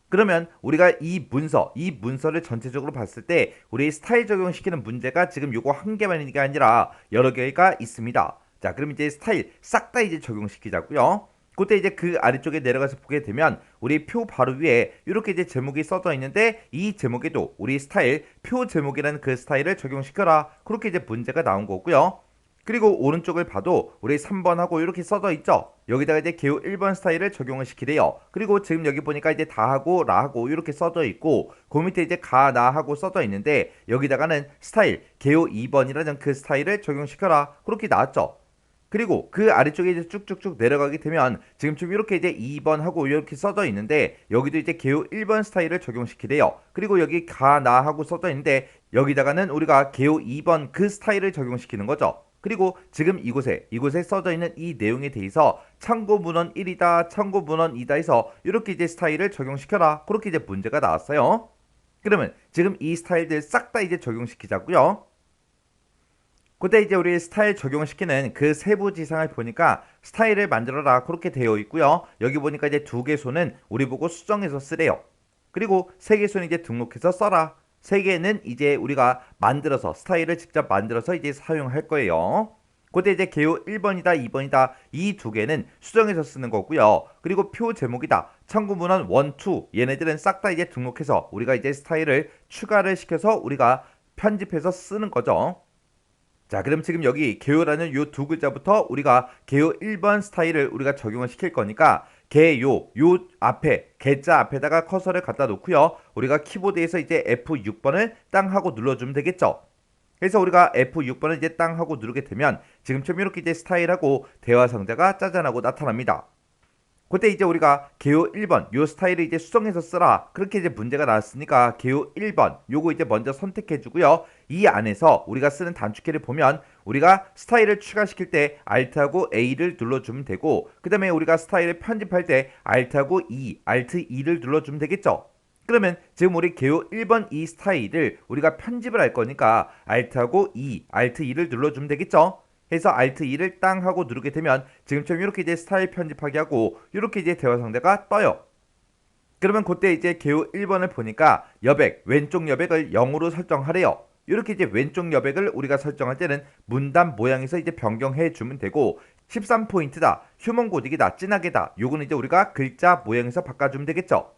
[SPEAKER 1] 그러면 우리가 이 문서를 전체적으로 봤을 때 우리 스타일 적용시키는 문제가 지금 요거 한 개만 있는 게 아니라 여러 개가 있습니다. 자, 그럼 이제 스타일 싹 다 이제 적용시키자고요. 그때 이제 그 아래쪽에 내려가서 보게 되면 우리 표 바로 위에 이렇게 이제 제목이 써져 있는데 이 제목에도 우리 스타일 표 제목이라는 그 스타일을 적용시켜라. 그렇게 이제 문제가 나온 거고요. 그리고 오른쪽을 봐도 우리 3번하고 이렇게 써져 있죠. 여기다가 이제 개요 1번 스타일을 적용을 시키래요. 그리고 지금 여기 보니까 이제 다하고 라하고 이렇게 써져 있고 그 밑에 이제 가, 나하고 써져 있는데 여기다가는 스타일 개요 2번이라는 그 스타일을 적용시켜라. 그렇게 나왔죠. 그리고 그 아래쪽에 이제 쭉쭉쭉 내려가게 되면 지금쯤 이렇게 이제 2번 하고 이렇게 써져 있는데 여기도 이제 개요 1번 스타일을 적용시키래요. 그리고 여기 가, 나 하고 써져 있는데 여기다가는 우리가 개요 2번 그 스타일을 적용시키는 거죠. 그리고 지금 이곳에 써져 있는 이 내용에 대해서 참고 문헌 1이다, 참고 문헌 2다 해서 이렇게 이제 스타일을 적용시켜라. 그렇게 이제 문제가 나왔어요. 그러면 지금 이 스타일들 싹 다 이제 적용시키자고요. 그때 이제 우리 스타일 적용시키는 그 세부 지상을 보니까 스타일을 만들어라 그렇게 되어 있고요. 여기 보니까 이제 두 개소는 우리 보고 수정해서 쓰래요. 그리고 세 개소는 이제 등록해서 써라. 세 개는 이제 우리가 만들어서 스타일을 직접 만들어서 이제 사용할 거예요. 그때 이제 개요 1번이다, 2번이다 이 두 개는 수정해서 쓰는 거고요. 그리고 표 제목이다, 참고 문헌 1, 2 얘네들은 싹 다 이제 등록해서 우리가 이제 스타일을 추가를 시켜서 우리가 편집해서 쓰는 거죠. 자, 그럼 지금 여기 개요라는 요 두 글자부터 우리가 개요 1번 스타일을 우리가 적용을 시킬 거니까 개요 요 앞에 개자 앞에다가 커서를 갖다 놓고요. 우리가 키보드에서 이제 F6번을 땅 하고 눌러주면 되겠죠. 그래서 우리가 F6번을 이제 땅 하고 누르게 되면 지금처럼 이렇게 이제 스타일하고 대화 상자가 짜잔하고 나타납니다. 그때 이제 우리가 개요 1번 요 스타일을 이제 수정해서 쓰라 그렇게 이제 문제가 나왔으니까 개요 1번 요거 이제 먼저 선택해 주고요. 이 안에서 우리가 쓰는 단축키를 보면 우리가 스타일을 추가시킬 때 Alt하고 A를 눌러주면 되고 그 다음에 우리가 스타일을 편집할 때 Alt하고 E, Alt 2를 눌러주면 되겠죠. 그러면 지금 우리 개요 1번 이 스타일을 우리가 편집을 할 거니까 Alt하고 E, Alt 2를 눌러주면 되겠죠. 해서 Alt 2를 땅 하고 누르게 되면 지금처럼 이렇게 이제 스타일 편집하기 하고 이렇게 이제 대화 상자가 떠요. 그러면 그때 이제 개요 1번을 보니까 여백, 왼쪽 여백을 0으로 설정하래요. 이렇게 이제 왼쪽 여백을 우리가 설정할 때는 문단 모양에서 이제 변경해 주면 되고 13포인트다, 휴먼 고딕이다, 진하게다 요거는 이제 우리가 글자 모양에서 바꿔주면 되겠죠.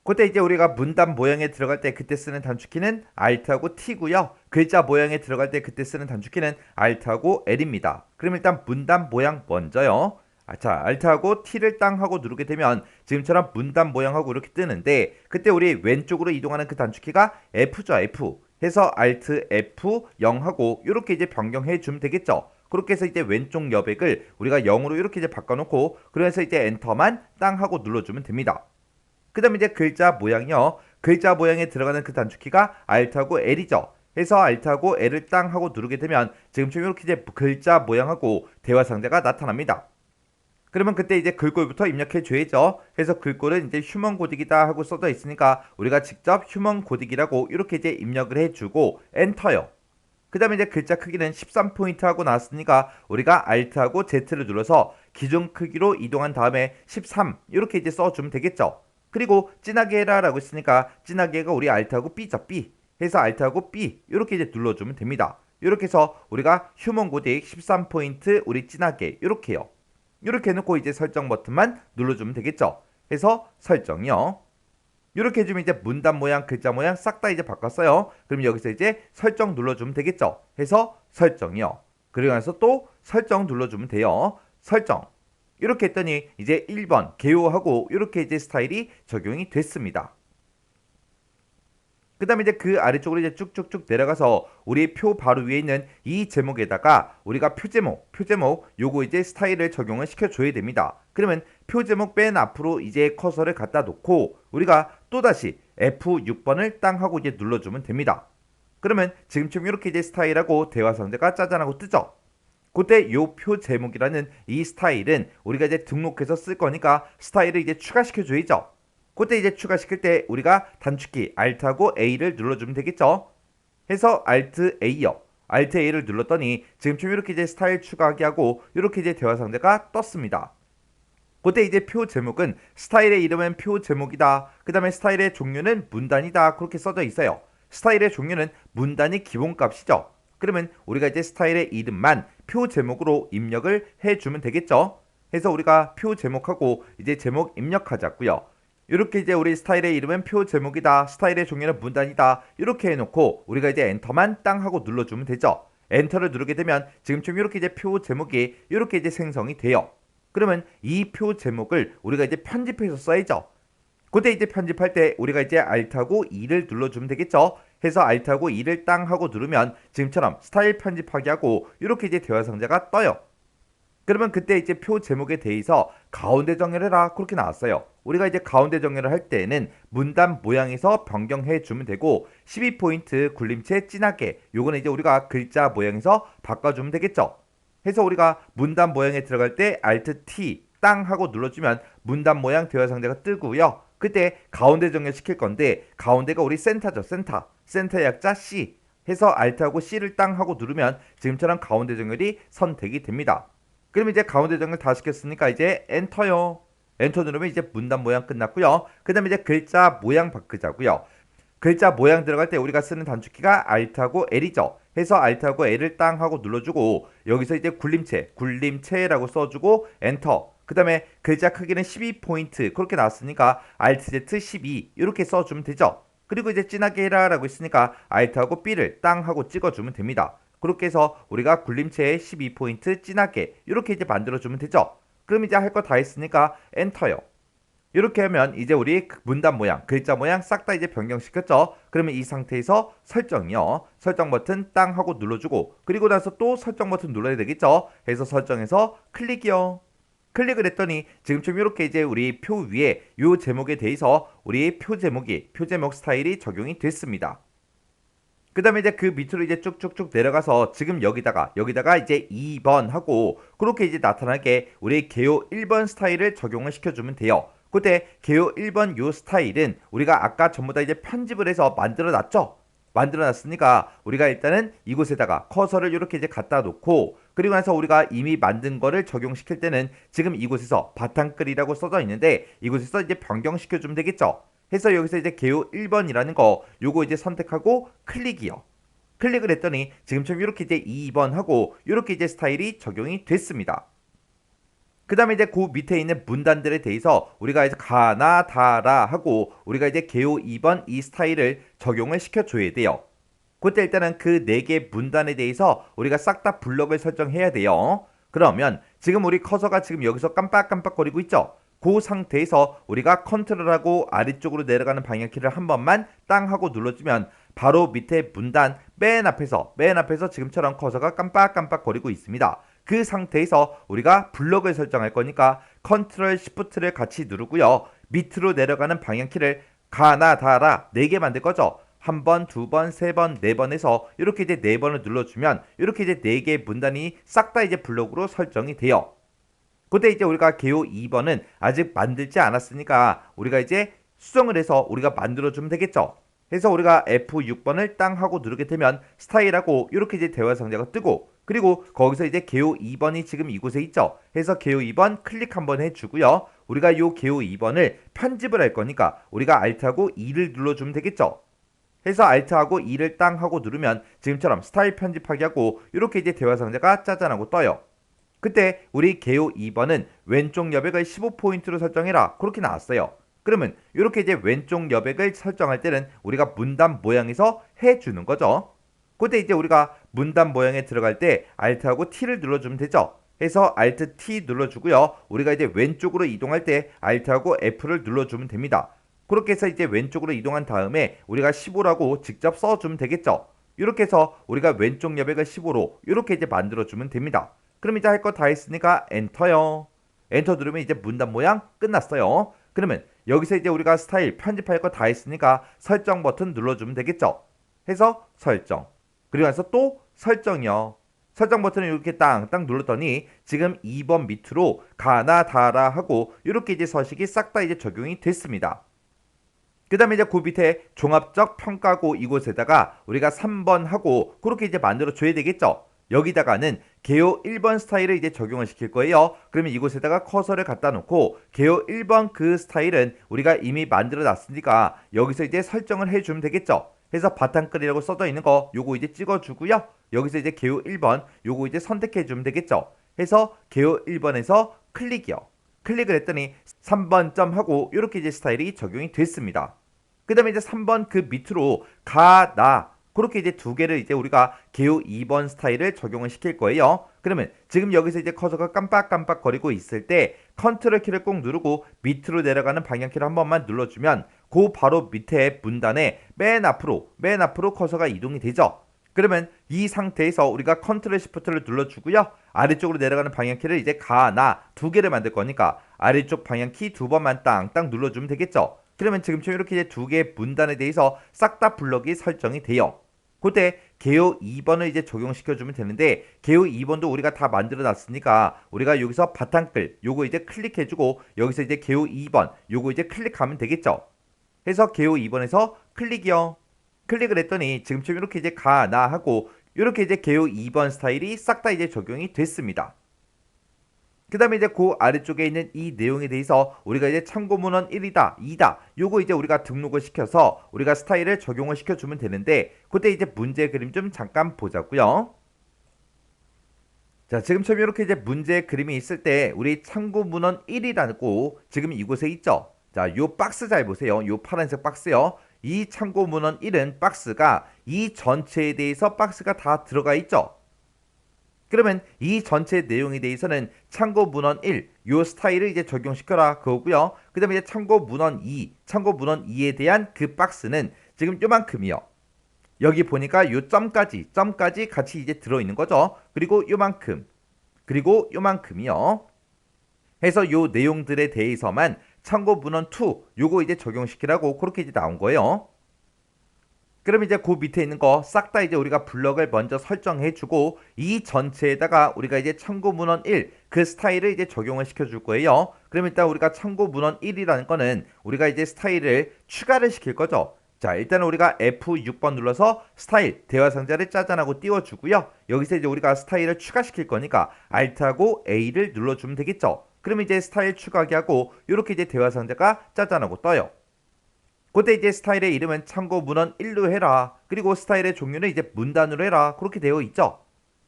[SPEAKER 1] 그때 이제 우리가 문단 모양에 들어갈 때 그때 쓰는 단축키는 Alt하고 T고요. 글자 모양에 들어갈 때 그때 쓰는 단축키는 Alt하고 L입니다. 그럼 일단 문단 모양 먼저요. 자, Alt하고 T를 땅 하고 누르게 되면 지금처럼 문단 모양하고 이렇게 뜨는데 그때 우리 왼쪽으로 이동하는 그 단축키가 F죠, F. 해서 Alt F0 하고 이렇게 이제 변경해 주면 되겠죠. 그렇게 해서 이제 왼쪽 여백을 우리가 0으로 이렇게 이제 바꿔놓고 그래서 이제 엔터만 땅 하고 눌러주면 됩니다. 그 다음에 이제 글자 모양이요. 글자 모양에 들어가는 그 단축키가 Alt하고 L이죠. 해서 Alt하고 L을 땅 하고 누르게 되면 지금처럼 이렇게 이제 글자 모양하고 대화 상자가 나타납니다. 그러면 그때 이제 글꼴부터 입력해 줘야죠. 해서 글꼴은 이제 휴먼 고딕이다 하고 써져 있으니까 우리가 직접 휴먼 고딕이라고 이렇게 이제 입력을 해주고 엔터요. 그 다음에 이제 글자 크기는 13포인트 하고 나왔으니까 우리가 Alt하고 Z를 눌러서 기존 크기로 이동한 다음에 13 이렇게 이제 써주면 되겠죠. 그리고 진하게 해라 라고 했으니까 진하게 해가 우리 Alt하고 B죠. B 해서 Alt하고 B 이렇게 이제 눌러주면 됩니다. 이렇게 해서 우리가 휴먼 고딕 13포인트 우리 진하게 이렇게요. 이렇게 해놓고 이제 설정 버튼만 눌러주면 되겠죠. 해서 설정이요. 이렇게 해주면 이제 문단 모양, 글자 모양 싹 다 이제 바꿨어요. 그럼 여기서 이제 설정 눌러주면 되겠죠. 해서 설정이요. 그리고 나서 또 설정 눌러주면 돼요. 설정. 이렇게 했더니 이제 1번 개요하고 이렇게 이제 스타일이 적용이 됐습니다. 그 다음에 이제 그 아래쪽으로 이제 쭉쭉쭉 내려가서 우리 표 바로 위에 있는 이 제목에다가 우리가 표 제목 요거 이제 스타일을 적용을 시켜줘야 됩니다. 그러면 표 제목 맨 앞으로 이제 커서를 갖다 놓고 우리가 또다시 F6번을 땅 하고 이제 눌러주면 됩니다. 그러면 지금처럼 이렇게 이제 스타일하고 대화 상자가 짜잔하고 뜨죠. 그때 요 표 제목이라는 이 스타일은 우리가 이제 등록해서 쓸 거니까 스타일을 이제 추가시켜 줘야죠. 그때 이제 추가시킬 때 우리가 단축키 Alt하고 A를 눌러주면 되겠죠. 해서 Alt A요. Alt A를 눌렀더니 지금처럼 이렇게 이제 스타일 추가하기 하고 이렇게 이제 대화 상자가 떴습니다. 그때 이제 표 제목은 스타일의 이름은 표 제목이다. 그 다음에 스타일의 종류는 문단이다. 그렇게 써져 있어요. 스타일의 종류는 문단이 기본값이죠. 그러면 우리가 이제 스타일의 이름만 표 제목으로 입력을 해주면 되겠죠. 해서 우리가 표 제목하고 이제 제목 입력하자고요. 이렇게 이제 우리 스타일의 이름은 표 제목이다. 스타일의 종류는 문단이다. 이렇게 해놓고 우리가 이제 엔터만 땅 하고 눌러주면 되죠. 엔터를 누르게 되면 지금처럼 이렇게 이제 표 제목이 이렇게 이제 생성이 돼요. 그러면 이 표 제목을 우리가 이제 편집해서 써야죠. 그때 이제 편집할 때 우리가 이제 Alt하고 E를 눌러주면 되겠죠. 해서 Alt하고 E를 땅 하고 누르면 지금처럼 스타일 편집하기 하고 이렇게 이제 대화 상자가 떠요. 그러면 그때 이제 표 제목에 대해서 가운데 정렬을 해라 그렇게 나왔어요. 우리가 이제 가운데 정렬을 할 때는 문단 모양에서 변경해 주면 되고 12포인트 굴림체 진하게 요거는 이제 우리가 글자 모양에서 바꿔주면 되겠죠. 해서 우리가 문단 모양에 들어갈 때 Alt T 땅 하고 눌러주면 문단 모양 대화 상자가 뜨고요. 그때 가운데 정렬 시킬 건데 가운데가 우리 센터죠. 센터 약자 C 해서 Alt하고 C를 땅 하고 누르면 지금처럼 가운데 정렬이 선택이 됩니다. 그럼 이제 가운데 정렬 다 시켰으니까 이제 엔터요. 엔터 누르면 이제 문단 모양 끝났고요. 그 다음에 이제 글자 모양 바꾸자고요. 글자 모양 들어갈 때 우리가 쓰는 단축키가 Alt하고 L이죠. 해서 Alt하고 L을 땅 하고 눌러주고 여기서 이제 굴림체라고 써주고 엔터. 그 다음에 글자 크기는 12포인트 그렇게 나왔으니까 Alt Z 12 이렇게 써주면 되죠. 그리고 이제 진하게 해라 라고 했으니까 Alt하고 B를 땅 하고 찍어주면 됩니다. 그렇게 해서 우리가 굴림체에 12포인트 진하게 이렇게 이제 만들어주면 되죠. 그럼 이제 할 거 다 했으니까 엔터요. 이렇게 하면 이제 우리 문단 모양, 글자 모양 싹 다 이제 변경시켰죠. 그러면 이 상태에서 설정이요. 설정 버튼 땅 하고 눌러주고 그리고 나서 또 설정 버튼 눌러야 되겠죠. 해서 설정해서 클릭이요. 클릭을 했더니 지금처럼 이렇게 이제 우리 표 위에 요 제목에 대해서 우리 표 제목 스타일이 적용이 됐습니다. 그 다음에 이제 그 밑으로 이제 쭉쭉쭉 내려가서 지금 여기다가 이제 2번 하고 그렇게 이제 나타나게 우리 개요 1번 스타일을 적용을 시켜주면 돼요. 그때 개요 1번 요 스타일은 우리가 아까 전부 다 이제 편집을 해서 만들어 놨죠. 만들어 놨으니까 우리가 일단은 이곳에다가 커서를 이렇게 이제 갖다 놓고 그리고 나서 우리가 이미 만든 거를 적용시킬 때는 지금 이곳에서 바탕글이라고 써져 있는데 이곳에서 이제 변경시켜 주면 되겠죠. 해서 여기서 이제 개요 1번이라는 거 요거 이제 선택하고 클릭이요. 클릭을 했더니 지금처럼 이렇게 이제 2번 하고 이렇게 이제 스타일이 적용이 됐습니다. 그 다음에 이제 그 밑에 있는 문단들에 대해서 우리가 이제 가나 다라 하고 우리가 이제 개요 2번 이 스타일을 적용을 시켜줘야 돼요. 그때 일단은 그 4개 문단에 대해서 우리가 싹 다 블럭을 설정해야 돼요. 그러면 지금 우리 커서가 지금 여기서 깜빡깜빡거리고 있죠. 그 상태에서 우리가 컨트롤하고 아래쪽으로 내려가는 방향키를 한 번만 땅 하고 눌러주면 바로 밑에 문단 맨 앞에서 지금처럼 커서가 깜빡깜빡거리고 있습니다. 그 상태에서 우리가 블럭을 설정할 거니까 컨트롤 시프트를 같이 누르고요. 밑으로 내려가는 방향키를 가나 다라 4개 만들 거죠. 한 번, 두 번, 세 번, 네 번 해서 이렇게 이제 4번을 눌러주면 이렇게 이제 4개의 문단이 싹 다 이제 블럭으로 설정이 돼요. 그때 이제 우리가 개요 2번은 아직 만들지 않았으니까 우리가 이제 수정을 해서 우리가 만들어주면 되겠죠. 해서 우리가 F6번을 땅 하고 누르게 되면 스타일하고 이렇게 이제 대화 상자가 뜨고 그리고 거기서 이제 개요 2번이 지금 이곳에 있죠. 해서 개요 2번 클릭 한번 해주고요. 우리가 요 개요 2번을 편집을 할 거니까 우리가 Alt하고 E를 눌러주면 되겠죠. 해서 Alt하고 E를 땅 하고 누르면 지금처럼 스타일 편집하기 하고 이렇게 이제 대화 상자가 짜잔하고 떠요. 그때 우리 개요 2번은 왼쪽 여백을 15포인트로 설정해라 그렇게 나왔어요. 그러면 이렇게 이제 왼쪽 여백을 설정할 때는 우리가 문단 모양에서 해주는 거죠. 그때 이제 우리가 문단 모양에 들어갈 때 Alt하고 T를 눌러주면 되죠. 해서 Alt T 눌러주고요. 우리가 이제 왼쪽으로 이동할 때 Alt하고 F를 눌러주면 됩니다. 그렇게 해서 이제 왼쪽으로 이동한 다음에 우리가 15라고 직접 써주면 되겠죠. 이렇게 해서 우리가 왼쪽 여백을 15로 이렇게 이제 만들어주면 됩니다. 그럼 이제 할 거 다 했으니까 엔터요. 엔터 누르면 이제 문단 모양 끝났어요. 그러면 여기서 이제 우리가 스타일 편집할 거 다 했으니까 설정 버튼 눌러주면 되겠죠. 해서 설정. 그리고 나서 또 설정이요. 설정 버튼을 이렇게 땅땅 눌렀더니 지금 2번 밑으로 가나 다라 하고 이렇게 이제 서식이 싹 다 이제 적용이 됐습니다. 그 다음에 이제 그 밑에 종합적 평가고 이곳에다가 우리가 3번 하고 그렇게 이제 만들어 줘야 되겠죠. 여기다가는 개요 1번 스타일을 이제 적용을 시킬 거예요. 그러면 이곳에다가 커서를 갖다 놓고 개요 1번 그 스타일은 우리가 이미 만들어 놨으니까 여기서 이제 설정을 해주면 되겠죠. 해서 바탕글이라고 써져 있는 거 요거 이제 찍어주고요. 여기서 이제 개요 1번 요거 이제 선택해 주면 되겠죠. 해서 개요 1번에서 클릭이요. 클릭을 했더니 3번 점 하고 이렇게 이제 스타일이 적용이 됐습니다. 그 다음에 이제 3번 그 밑으로 나 그렇게 이제 두 개를 이제 우리가 개요 2번 스타일을 적용을 시킬 거예요. 그러면 지금 여기서 이제 커서가 깜빡깜빡 거리고 있을 때 컨트롤 키를 꼭 누르고 밑으로 내려가는 방향키를 한 번만 눌러주면 그 바로 밑에 문단에 맨 앞으로 커서가 이동이 되죠. 그러면 이 상태에서 우리가 컨트롤 시프트를 눌러주고요. 아래쪽으로 내려가는 방향키를 이제 나 두 개를 만들 거니까 아래쪽 방향키 두 번만 땅땅 눌러주면 되겠죠. 그러면 지금처럼 이렇게 이제 두 개의 문단에 대해서 싹 다 블럭이 설정이 돼요. 그때 개요 2번을 이제 적용시켜주면 되는데 개요 2번도 우리가 다 만들어 놨으니까 우리가 여기서 바탕글 요거 이제 클릭해주고 여기서 이제 개요 2번 요거 이제 클릭하면 되겠죠. 해서 개요 2번에서 클릭이요. 클릭을 했더니 지금처럼 이렇게 이제 나 하고 이렇게 이제 개요 2번 스타일이 싹 다 이제 적용이 됐습니다. 그 다음에 이제 그 아래쪽에 있는 이 내용에 대해서 우리가 이제 참고 문헌 1이다, 2다 요거 이제 우리가 등록을 시켜서 우리가 스타일을 적용을 시켜주면 되는데 그때 이제 문제 그림 좀 잠깐 보자고요. 자, 지금처럼 이렇게 이제 문제 그림이 있을 때 우리 참고 문헌 1이라고 지금 이곳에 있죠. 자, 요 박스 잘 보세요. 요 파란색 박스요. 이 참고 문헌 1은 박스가 이 전체에 대해서 박스가 다 들어가 있죠. 그러면 이 전체 내용에 대해서는 참고 문헌 1, 요 스타일을 이제 적용시켜라 그거고요. 그 다음에 이제 참고 문헌 2, 참고 문헌 2에 대한 그 박스는 지금 요만큼이요. 여기 보니까 요 점까지 같이 이제 들어있는 거죠. 그리고 요만큼, 그리고 요만큼이요. 해서 요 내용들에 대해서만 참고 문헌 2, 요거 이제 적용시키라고 그렇게 이제 나온 거예요. 그럼 이제 그 밑에 있는 거 싹 다 이제 우리가 블럭을 먼저 설정해주고 이 전체에다가 우리가 이제 참고 문헌 1 그 스타일을 이제 적용을 시켜줄 거예요. 그럼 일단 우리가 참고 문헌 1이라는 거는 우리가 이제 스타일을 추가를 시킬 거죠. 자, 일단 우리가 F6번 눌러서 스타일 대화 상자를 짜잔하고 띄워주고요. 여기서 이제 우리가 스타일을 추가시킬 거니까 Alt하고 A를 눌러주면 되겠죠. 그럼 이제 스타일 추가하기 하고 이렇게 이제 대화 상자가 짜잔하고 떠요. 그때 이제 스타일의 이름은 참고 문헌 1로 해라. 그리고 스타일의 종류는 이제 문단으로 해라. 그렇게 되어 있죠.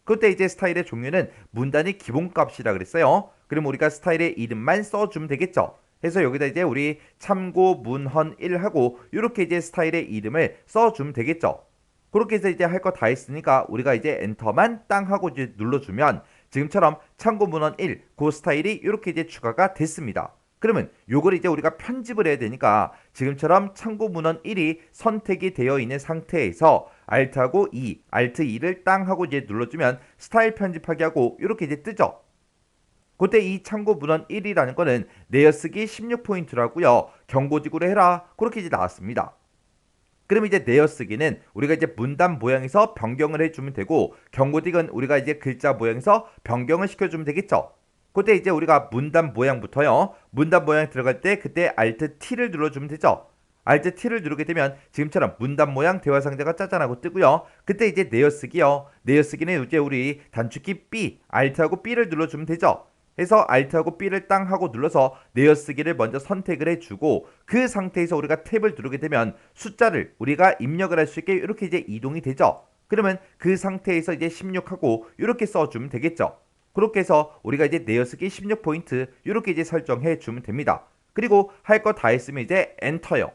[SPEAKER 1] 그때 이제 스타일의 종류는 문단이 기본값이라 그랬어요. 그럼 우리가 스타일의 이름만 써주면 되겠죠. 해서 여기다 이제 우리 참고 문헌 1하고 이렇게 이제 스타일의 이름을 써주면 되겠죠. 그렇게 해서 이제 할 거 다 했으니까 우리가 이제 엔터만 땅 하고 이제 눌러주면 지금처럼 참고 문헌 1, 그 스타일이 이렇게 이제 추가가 됐습니다. 그러면 요걸 이제 우리가 편집을 해야 되니까 지금처럼 참고 문헌 1이 선택이 되어 있는 상태에서 Alt하고 2, Alt 2를 땅 하고 이제 눌러주면 스타일 편집하기 하고 이렇게 이제 뜨죠. 그때 이 참고 문헌 1이라는 거는 내어쓰기 16포인트라고요. 경고지구로 해라. 그렇게 이제 나왔습니다. 그럼 이제 내어쓰기는 우리가 이제 문단 모양에서 변경을 해주면 되고 경고딕은 우리가 이제 글자 모양에서 변경을 시켜주면 되겠죠. 그때 이제 우리가 문단 모양부터요. 문단 모양 들어갈 때 그때 Alt T를 눌러주면 되죠. Alt T를 누르게 되면 지금처럼 문단 모양 대화 상자가 짜잔하고 뜨고요. 그때 이제 내어쓰기요. 내어쓰기는 이제 우리 단축키 B, Alt하고 B를 눌러주면 되죠. 해서 Alt하고 B를 땅 하고 눌러서 내어쓰기를 먼저 선택을 해주고 그 상태에서 우리가 탭을 누르게 되면 숫자를 우리가 입력을 할 수 있게 이렇게 이제 이동이 되죠. 그러면 그 상태에서 이제 16하고 이렇게 써주면 되겠죠. 그렇게 해서 우리가 이제 내어쓰기 16포인트 이렇게 이제 설정해 주면 됩니다. 그리고 할 거 다 했으면 이제 엔터요.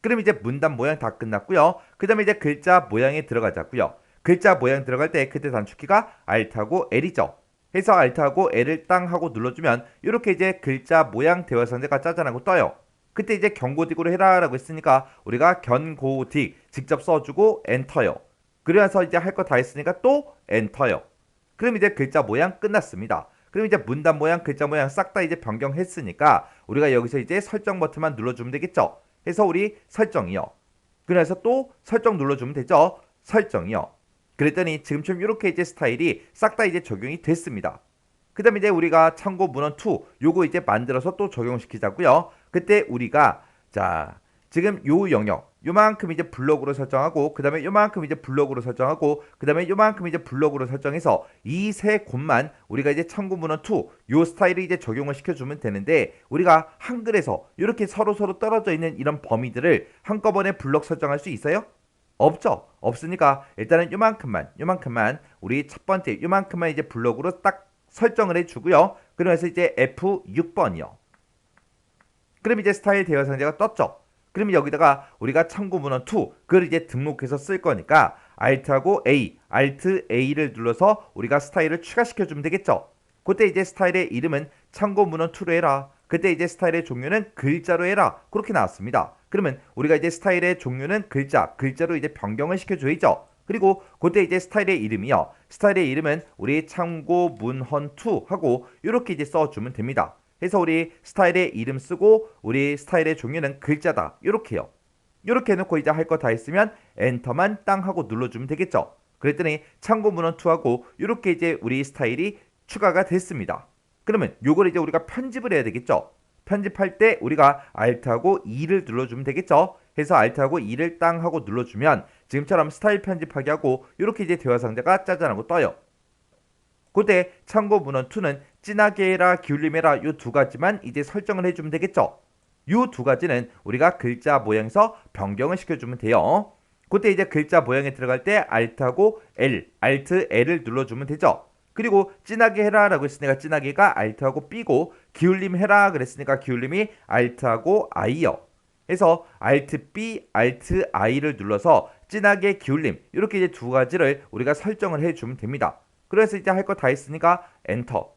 [SPEAKER 1] 그럼 이제 문단 모양 다 끝났고요. 그 다음에 이제 글자 모양에 들어가자고요. 글자 모양 들어갈 때 그때 단축키가 Alt하고 L이죠. 해서 Alt하고 L을 땅 하고 눌러주면 이렇게 이제 글자 모양 대화 상자가 짜잔하고 떠요. 그때 이제 경고딕으로 해라 라고 했으니까 우리가 견고딕 직접 써주고 엔터요. 그래서 이제 할 거 다 했으니까 또 엔터요. 그럼 이제 글자 모양 끝났습니다. 그럼 이제 문단 모양, 글자 모양 싹 다 이제 변경했으니까 우리가 여기서 이제 설정 버튼만 눌러주면 되겠죠. 해서 우리 설정이요. 그래서 또 설정 눌러주면 되죠. 설정이요. 그랬더니 지금처럼 이렇게 이제 스타일이 싹 다 이제 적용이 됐습니다. 그 다음에 이제 우리가 참고 문헌 2 요거 이제 만들어서 또 적용시키자고요. 그때 우리가 자 지금 요 영역 요만큼 이제 블록으로 설정하고 그 다음에 요만큼 이제 블록으로 설정하고 그 다음에 요만큼 이제 블록으로 설정해서 이 세 곳만 우리가 이제 참고 문헌 2 요 스타일을 이제 적용을 시켜주면 되는데 우리가 한글에서 이렇게 서로 떨어져 있는 이런 범위들을 한꺼번에 블록 설정할 수 있어요? 없죠. 없으니까 일단은 요만큼만 우리 첫 번째 요만큼만 이제 블록으로 딱 설정을 해주고요. 그러면서 이제 F6번이요. 그럼 이제 스타일 대여 상자가 떴죠. 그럼 여기다가 우리가 참고 문헌 2 그걸 이제 등록해서 쓸 거니까 Alt하고 A, Alt A를 눌러서 우리가 스타일을 추가시켜 주면 되겠죠. 그때 이제 스타일의 이름은 참고 문헌 2로 해라. 그때 이제 스타일의 종류는 글자로 해라. 그렇게 나왔습니다. 그러면 우리가 이제 스타일의 종류는 글자로 이제 변경을 시켜줘야죠. 그리고 그때 이제 스타일의 이름이요. 스타일의 이름은 우리 참고 문헌 2 하고 이렇게 이제 써주면 됩니다. 해서 우리 스타일의 이름 쓰고 우리 스타일의 종류는 글자다. 이렇게요. 이렇게 해놓고 이제 할 거 다 했으면 엔터만 땅 하고 눌러주면 되겠죠. 그랬더니 참고 문헌 2하고 이렇게 이제 우리 스타일이 추가가 됐습니다. 그러면 요걸 이제 우리가 편집을 해야 되겠죠. 편집할 때 우리가 Alt하고 E를 눌러주면 되겠죠. 해서 Alt하고 E를 땅 하고 눌러주면 지금처럼 스타일 편집하기 하고 이렇게 이제 대화 상자가 짜잔하고 떠요. 그때 참고 문헌 2는 진하게 해라, 기울림 해라 요 두 가지만 이제 설정을 해주면 되겠죠. 요 두 가지는 우리가 글자 모양에서 변경을 시켜주면 돼요. 그때 이제 글자 모양에 들어갈 때 Alt하고 L, Alt L을 눌러주면 되죠. 그리고 진하게 해라 라고 했으니까 진하게가 Alt하고 B고 기울림 해라 그랬으니까 기울림이 Alt하고 I요. 해서 Alt B, Alt I를 눌러서 진하게 기울림 이렇게 이제 두 가지를 우리가 설정을 해주면 됩니다. 그래서 이제 할 거 다 했으니까 엔터.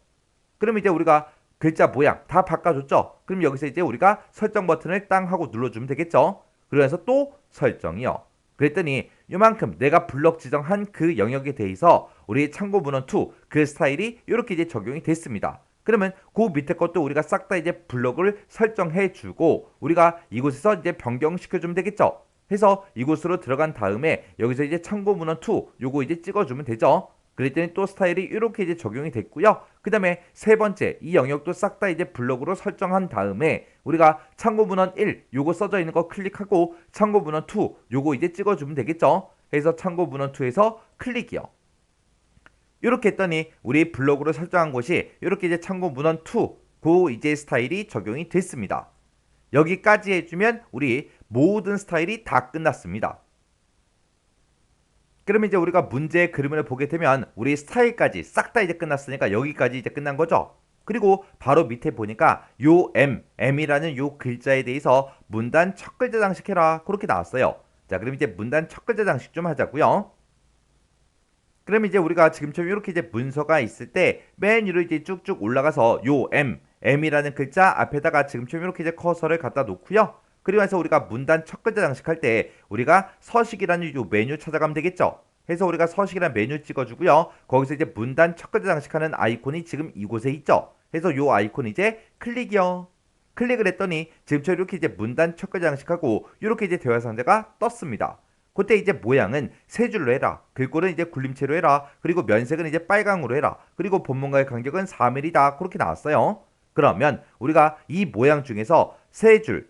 [SPEAKER 1] 그럼 이제 우리가 글자 모양 다 바꿔줬죠. 그럼 여기서 이제 우리가 설정 버튼을 땅 하고 눌러주면 되겠죠. 그래서 또 설정이요. 그랬더니 요만큼 내가 블럭 지정한 그 영역에 대해서 우리 참고 문헌 2 그 스타일이 이렇게 이제 적용이 됐습니다. 그러면 그 밑에 것도 우리가 싹 다 이제 블럭을 설정해주고 우리가 이곳에서 이제 변경시켜주면 되겠죠. 해서 이곳으로 들어간 다음에 여기서 이제 참고 문헌 2 요거 이제 찍어주면 되죠. 그랬더니 또 스타일이 이렇게 이제 적용이 됐고요. 그 다음에 세 번째 이 영역도 싹 다 이제 블럭으로 설정한 다음에 우리가 참고 문헌 1 요거 써져 있는 거 클릭하고 참고 문헌 2 요거 이제 찍어주면 되겠죠. 해서 참고 문헌 2에서 클릭이요. 이렇게 했더니 우리 블럭으로 설정한 곳이 이렇게 이제 참고 문헌 2 그 이제 스타일이 적용이 됐습니다. 여기까지 해주면 우리 모든 스타일이 다 끝났습니다. 그러면 이제 우리가 문제의 그림을 보게 되면 우리 스타일까지 싹 다 이제 끝났으니까 여기까지 이제 끝난 거죠. 그리고 바로 밑에 보니까 요 M이라는 요 글자에 대해서 문단 첫 글자 장식해라 그렇게 나왔어요. 자, 그럼 이제 문단 첫 글자 장식 좀 하자고요. 그럼 이제 우리가 지금처럼 이렇게 이제 문서가 있을 때 맨 위로 이제 쭉쭉 올라가서 요 M이라는 글자 앞에다가 지금처럼 이렇게 이제 커서를 갖다 놓고요. 그리고 나서 우리가 문단 첫 글자 장식할 때 우리가 서식이라는 요 메뉴 찾아가면 되겠죠. 해서 우리가 서식이라는 메뉴 찍어주고요. 거기서 이제 문단 첫 글자 장식하는 아이콘이 지금 이곳에 있죠. 해서 요 아이콘 이제 클릭이요. 클릭을 했더니 지금처럼 이렇게 이제 문단 첫 글자 장식하고 이렇게 이제 대화 상자가 떴습니다. 그때 이제 모양은 세 줄로 해라. 글꼴은 이제 굴림체로 해라. 그리고 면색은 이제 빨강으로 해라. 그리고 본문과의 간격은 4mm다. 그렇게 나왔어요. 그러면 우리가 이 모양 중에서 세 줄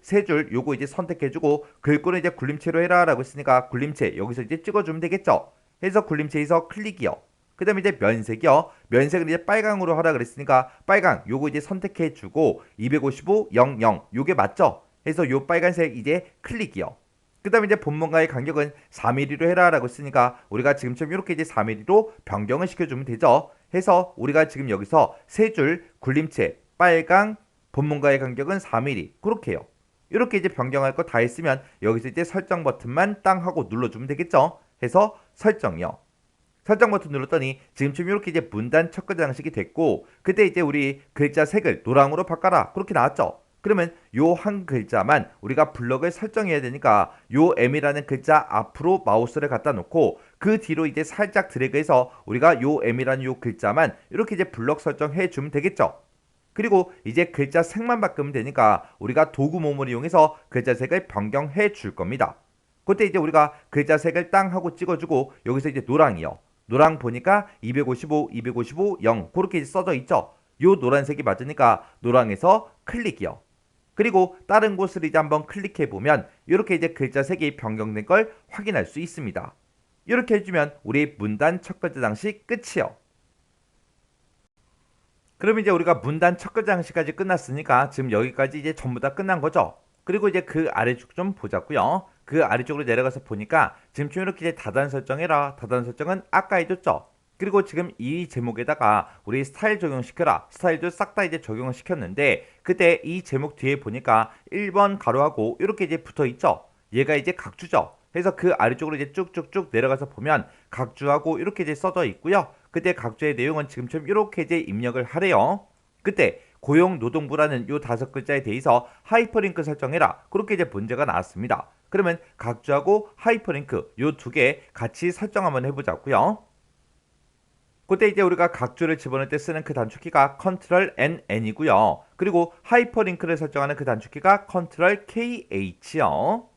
[SPEAKER 1] 요거 이제 선택해주고 글꼴은 이제 굴림체로 해라 라고 했으니까 굴림체 여기서 이제 찍어주면 되겠죠. 해서 굴림체에서 클릭이요. 그 다음에 이제 면색이요. 면색은 이제 빨강으로 하라 그랬으니까 빨강 요거 이제 선택해주고 255, 00 요게 맞죠? 해서 요 빨간색 이제 클릭이요. 그 다음에 이제 본문과의 간격은 4mm로 해라 라고 했으니까 우리가 지금처럼 이렇게 이제 4mm로 변경을 시켜주면 되죠. 해서 우리가 지금 여기서 세 줄 굴림체 빨강 본문과의 간격은 4mm 그렇게 해요. 이렇게 이제 변경할 거 다 했으면 여기서 이제 설정 버튼만 땅 하고 눌러주면 되겠죠. 해서 설정이요. 설정 버튼 눌렀더니 지금처럼 이렇게 이제 문단 첫 글자 장식이 됐고 그때 이제 우리 글자 색을 노랑으로 바꿔라 그렇게 나왔죠. 그러면 요 한 글자만 우리가 블럭을 설정해야 되니까 요 M이라는 글자 앞으로 마우스를 갖다 놓고 그 뒤로 이제 살짝 드래그해서 우리가 요 M이라는 요 글자만 이렇게 이제 블럭 설정해 주면 되겠죠. 그리고 이제 글자 색만 바꾸면 되니까 우리가 도구 모음을 이용해서 글자 색을 변경해 줄 겁니다. 그때 이제 우리가 글자 색을 땅 하고 찍어주고 여기서 이제 노랑이요. 노랑 보니까 255, 255, 0 그렇게 써져 있죠. 요 노란색이 맞으니까 노랑에서 클릭이요. 그리고 다른 곳을 이제 한번 클릭해 보면 이렇게 이제 글자 색이 변경된 걸 확인할 수 있습니다. 이렇게 해주면 우리 문단 첫 글자 장식 끝이요. 그럼 이제 우리가 문단 첫 글자 장식까지 끝났으니까 지금 여기까지 이제 전부 다 끝난 거죠. 그리고 이제 그 아래쪽 좀 보자고요. 그 아래쪽으로 내려가서 보니까 지금 좀 이렇게 이제 다단 설정해라. 다단 설정은 아까 해줬죠. 그리고 지금 이 제목에다가 우리 스타일 적용시켜라. 스타일도 싹 다 이제 적용을 시켰는데 그때 이 제목 뒤에 보니까 1번 가로하고 이렇게 이제 붙어 있죠. 얘가 이제 각주죠. 그래서 그 아래쪽으로 이제 쭉쭉쭉 내려가서 보면 각주하고 이렇게 이제 써져 있고요. 그때 각주의 내용은 지금처럼 이렇게 이제 입력을 하래요. 그때 고용노동부라는 요 5글자에 대해서 하이퍼링크 설정해라. 그렇게 이제 문제가 나왔습니다. 그러면 각주하고 하이퍼링크 요 두 개 같이 설정 한번 해보자고요. 그때 이제 우리가 각주를 집어넣을 때 쓰는 그 단축키가 Ctrl N이고요. 그리고 하이퍼링크를 설정하는 그 단축키가 Ctrl KH요.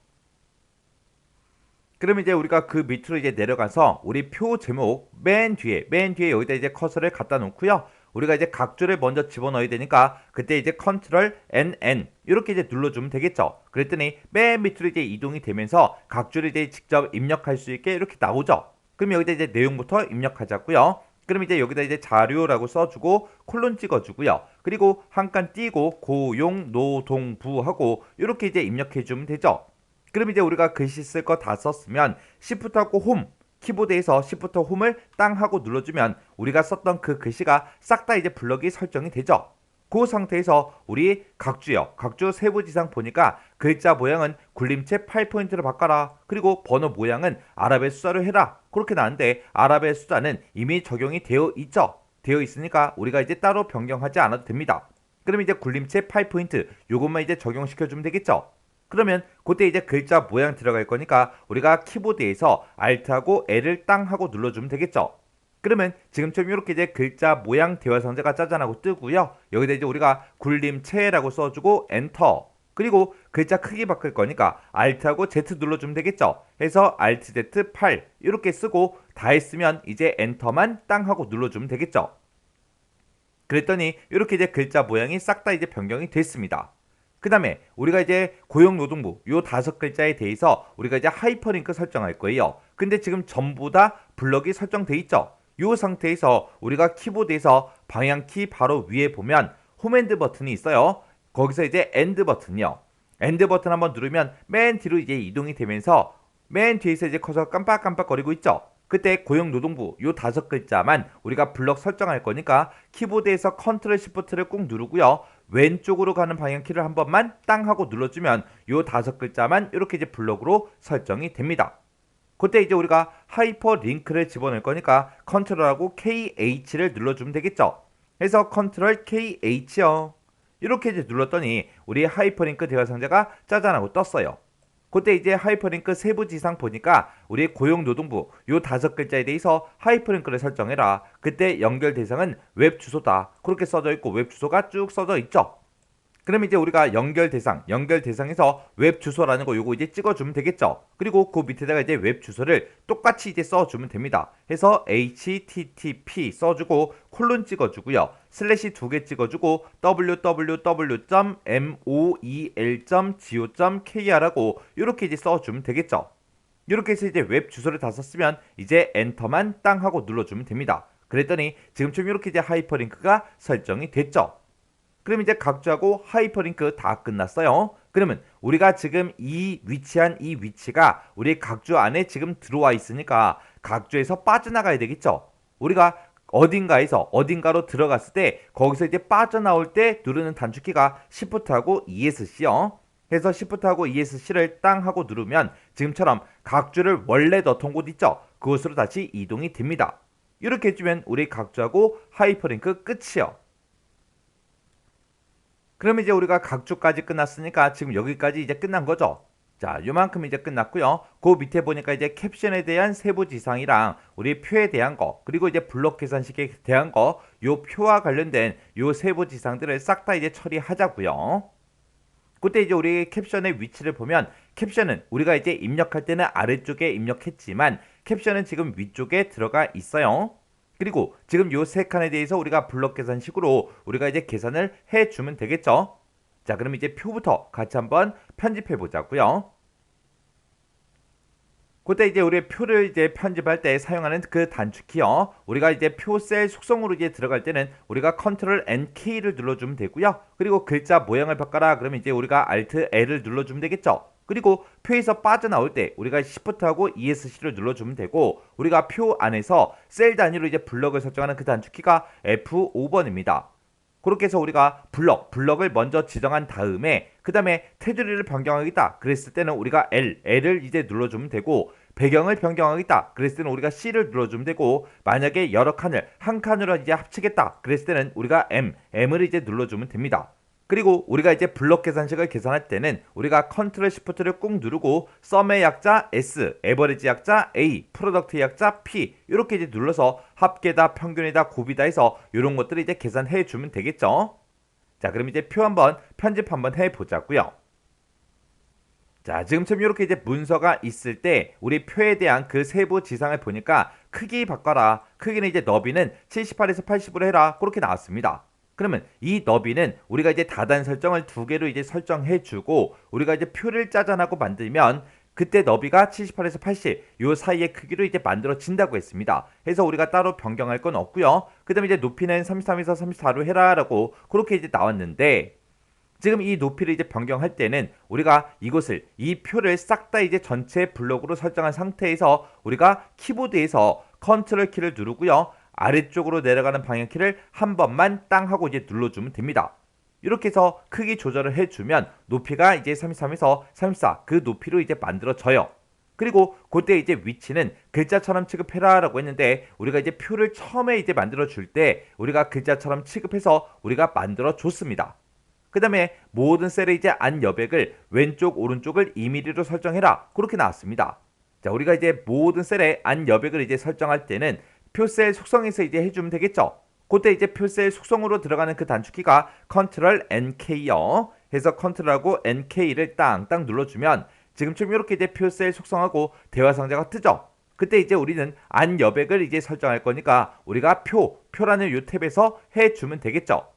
[SPEAKER 1] 그러면 이제 우리가 그 밑으로 이제 내려가서 우리 표 제목 맨 뒤에 여기다 이제 커서를 갖다 놓고요. 우리가 이제 각주를 먼저 집어넣어야 되니까 그때 이제 Ctrl NN 이렇게 이제 눌러주면 되겠죠. 그랬더니 맨 밑으로 이제 이동이 되면서 각주를 이제 직접 입력할 수 있게 이렇게 나오죠. 그럼 여기다 이제 내용부터 입력하자고요. 그럼 이제 여기다 이제 자료라고 써주고 콜론 찍어주고요. 그리고 한 칸 띄고 고용노동부하고 이렇게 이제 입력해주면 되죠. 그럼 이제 우리가 글씨 쓸 거 다 썼으면 Shift하고 홈 키보드에서 Shift 홈을 땅 하고 눌러주면 우리가 썼던 그 글씨가 싹 다 이제 블럭이 설정이 되죠. 그 상태에서 우리 각주요. 각주 세부지상 보니까 글자 모양은 굴림체 8포인트로 바꿔라. 그리고 번호 모양은 아랍의 숫자로 해라. 그렇게 나왔는데 아랍의 숫자는 이미 적용이 되어 있죠. 되어 있으니까 우리가 이제 따로 변경하지 않아도 됩니다. 그럼 이제 굴림체 8포인트 요것만 이제 적용시켜주면 되겠죠. 그러면 그때 이제 글자 모양 들어갈 거니까 우리가 키보드에서 Alt하고 L을 땅 하고 눌러주면 되겠죠. 그러면 지금처럼 이렇게 이제 글자 모양 대화 상자가 짜잔하고 뜨고요. 여기다 이제 우리가 굴림체라고 써주고 엔터. 그리고 글자 크기 바꿀 거니까 Alt하고 Z 눌러주면 되겠죠. 해서 Alt Z 8 이렇게 쓰고 다 했으면 이제 엔터만 땅 하고 눌러주면 되겠죠. 그랬더니 이렇게 이제 글자 모양이 싹 다 이제 변경이 됐습니다. 그 다음에 우리가 이제 고용노동부 요 5글자에 대해서 우리가 이제 하이퍼링크 설정할 거예요. 근데 지금 전부 다 블럭이 설정돼 있죠. 요 상태에서 우리가 키보드에서 방향키 바로 위에 보면 홈핸드 버튼이 있어요. 거기서 이제 엔드 버튼이요. 엔드 버튼 한번 누르면 맨 뒤로 이제 이동이 되면서 맨 뒤에서 이제 커서 깜빡깜빡거리고 있죠. 그때 고용노동부 요 5글자만 우리가 블럭 설정할 거니까 키보드에서 Ctrl Shift를 꾹 누르고요. 왼쪽으로 가는 방향키를 한 번만 땅 하고 눌러주면 요 5글자만 이렇게 이제 블럭으로 설정이 됩니다. 그때 이제 우리가 하이퍼링크를 집어넣을 거니까 Ctrl하고 KH를 눌러주면 되겠죠. 그래서 Ctrl KH요. 이렇게 이제 눌렀더니 우리 하이퍼링크 대화 상자가 짜잔하고 떴어요. 그때 이제 하이퍼링크 세부지상 보니까 우리 고용노동부 요 5글자에 대해서 하이퍼링크를 설정해라. 그때 연결 대상은 웹 주소다. 그렇게 써져 있고 웹 주소가 쭉 써져 있죠. 그럼 이제 우리가 연결 대상에서 웹 주소라는 거 요거 이제 찍어주면 되겠죠. 그리고 그 밑에다가 이제 웹 주소를 똑같이 이제 써주면 됩니다. 해서 http 써주고 콜론 찍어주고요. 슬래시 2개 찍어주고 www.moel.go.kr하고 이렇게 이제 써주면 되겠죠. 이렇게 해서 이제 웹 주소를 다 썼으면 이제 엔터만 땅 하고 눌러주면 됩니다. 그랬더니 지금쯤 이렇게 이제 하이퍼링크가 설정이 됐죠. 그럼 이제 각주하고 하이퍼링크 다 끝났어요. 그러면 우리가 지금 위치한 이 위치가 우리 각주 안에 지금 들어와 있으니까 각주에서 빠져나가야 되겠죠. 우리가 어딘가로 들어갔을 때 거기서 이제 빠져나올 때 누르는 단축키가 Shift하고 ESC요. 해서 Shift하고 ESC를 땅 하고 누르면 지금처럼 각주를 원래 넣던 곳 있죠. 그곳으로 다시 이동이 됩니다. 이렇게 해주면 우리 각주하고 하이퍼링크 끝이요. 그럼 이제 우리가 각주까지 끝났으니까 지금 여기까지 이제 끝난 거죠. 자, 요만큼 이제 끝났고요. 그 밑에 보니까 이제 캡션에 대한 세부 지상이랑 우리 표에 대한 거, 그리고 이제 블록 계산식에 대한 거, 요 표와 관련된 요 세부 지상들을 싹 다 이제 처리하자고요. 그때 이제 우리 캡션의 위치를 보면 캡션은 우리가 이제 입력할 때는 아래쪽에 입력했지만 캡션은 지금 위쪽에 들어가 있어요. 그리고 지금 요 세 칸에 대해서 우리가 블럭 계산식으로 우리가 이제 계산을 해주면 되겠죠. 자, 그럼 이제 표부터 같이 한번 편집해 보자고요. 그때 이제 우리 표를 이제 편집할 때 사용하는 그 단축키요. 우리가 이제 표 셀 속성으로 이제 들어갈 때는 우리가 Ctrl N K를 눌러주면 되고요. 그리고 글자 모양을 바꿔라. 그러면 이제 우리가 Alt L을 눌러주면 되겠죠. 그리고 표에서 빠져나올 때 우리가 Shift하고 ESC를 눌러주면 되고, 우리가 표 안에서 셀 단위로 이제 블럭을 설정하는 그 단축키가 F5번입니다. 그렇게 해서 우리가 블럭을 먼저 지정한 다음에 그 다음에 테두리를 변경하겠다 그랬을 때는 우리가 L을 이제 눌러주면 되고, 배경을 변경하겠다 그랬을 때는 우리가 C를 눌러주면 되고, 만약에 여러 칸을 한 칸으로 이제 합치겠다 그랬을 때는 우리가 M을 이제 눌러주면 됩니다. 그리고 우리가 이제 블럭 계산식을 계산할 때는 우리가 컨트롤 시프트를 꾹 누르고 썸의 약자 S, 에버리지 약자 A, 프로덕트의 약자 P 이렇게 이제 눌러서 합계다, 평균이다, 곱이다 해서 이런 것들을 이제 계산해 주면 되겠죠. 자, 그럼 이제 표 한번 편집 한번 해 보자고요. 자, 지금처럼 이렇게 이제 문서가 있을 때 우리 표에 대한 그 세부 지상을 보니까 크기 바꿔라. 크기는 이제 너비는 78에서 80으로 해라. 그렇게 나왔습니다. 그러면 이 너비는 우리가 이제 다단 설정을 두 개로 이제 설정해 주고, 우리가 이제 표를 짜잔하고 만들면 그때 너비가 78에서 80 요 사이의 크기로 이제 만들어진다고 했습니다. 해서 우리가 따로 변경할 건 없고요. 그 다음에 이제 높이는 33에서 34로 해라라고 그렇게 이제 나왔는데, 지금 이 높이를 이제 변경할 때는 우리가 이것을 이 표를 싹 다 이제 전체 블록으로 설정한 상태에서 우리가 키보드에서 컨트롤 키를 누르고요. 아래쪽으로 내려가는 방향키를 한 번만 땅 하고 이제 눌러주면 됩니다. 이렇게 해서 크기 조절을 해주면 높이가 이제 33에서 34 그 높이로 이제 만들어져요. 그리고 그때 이제 위치는 글자처럼 취급해라라고 했는데, 우리가 이제 표를 처음에 이제 만들어 줄 때 우리가 글자처럼 취급해서 우리가 만들어 줬습니다. 그 다음에 모든 셀의 이제 안 여백을 왼쪽 오른쪽을 2mm로 설정해라 그렇게 나왔습니다. 자, 우리가 이제 모든 셀의 안 여백을 이제 설정할 때는 표셀 속성에서 이제 해주면 되겠죠. 그때 이제 표셀 속성으로 들어가는 그 단축키가 컨트롤 NK요. 해서 컨트롤하고 NK를 땅땅 눌러주면 지금처럼 이렇게 이제 표셀 속성하고 대화 상자가 뜨죠. 그때 이제 우리는 안 여백을 이제 설정할 거니까 우리가 표라는 요 탭에서 해주면 되겠죠.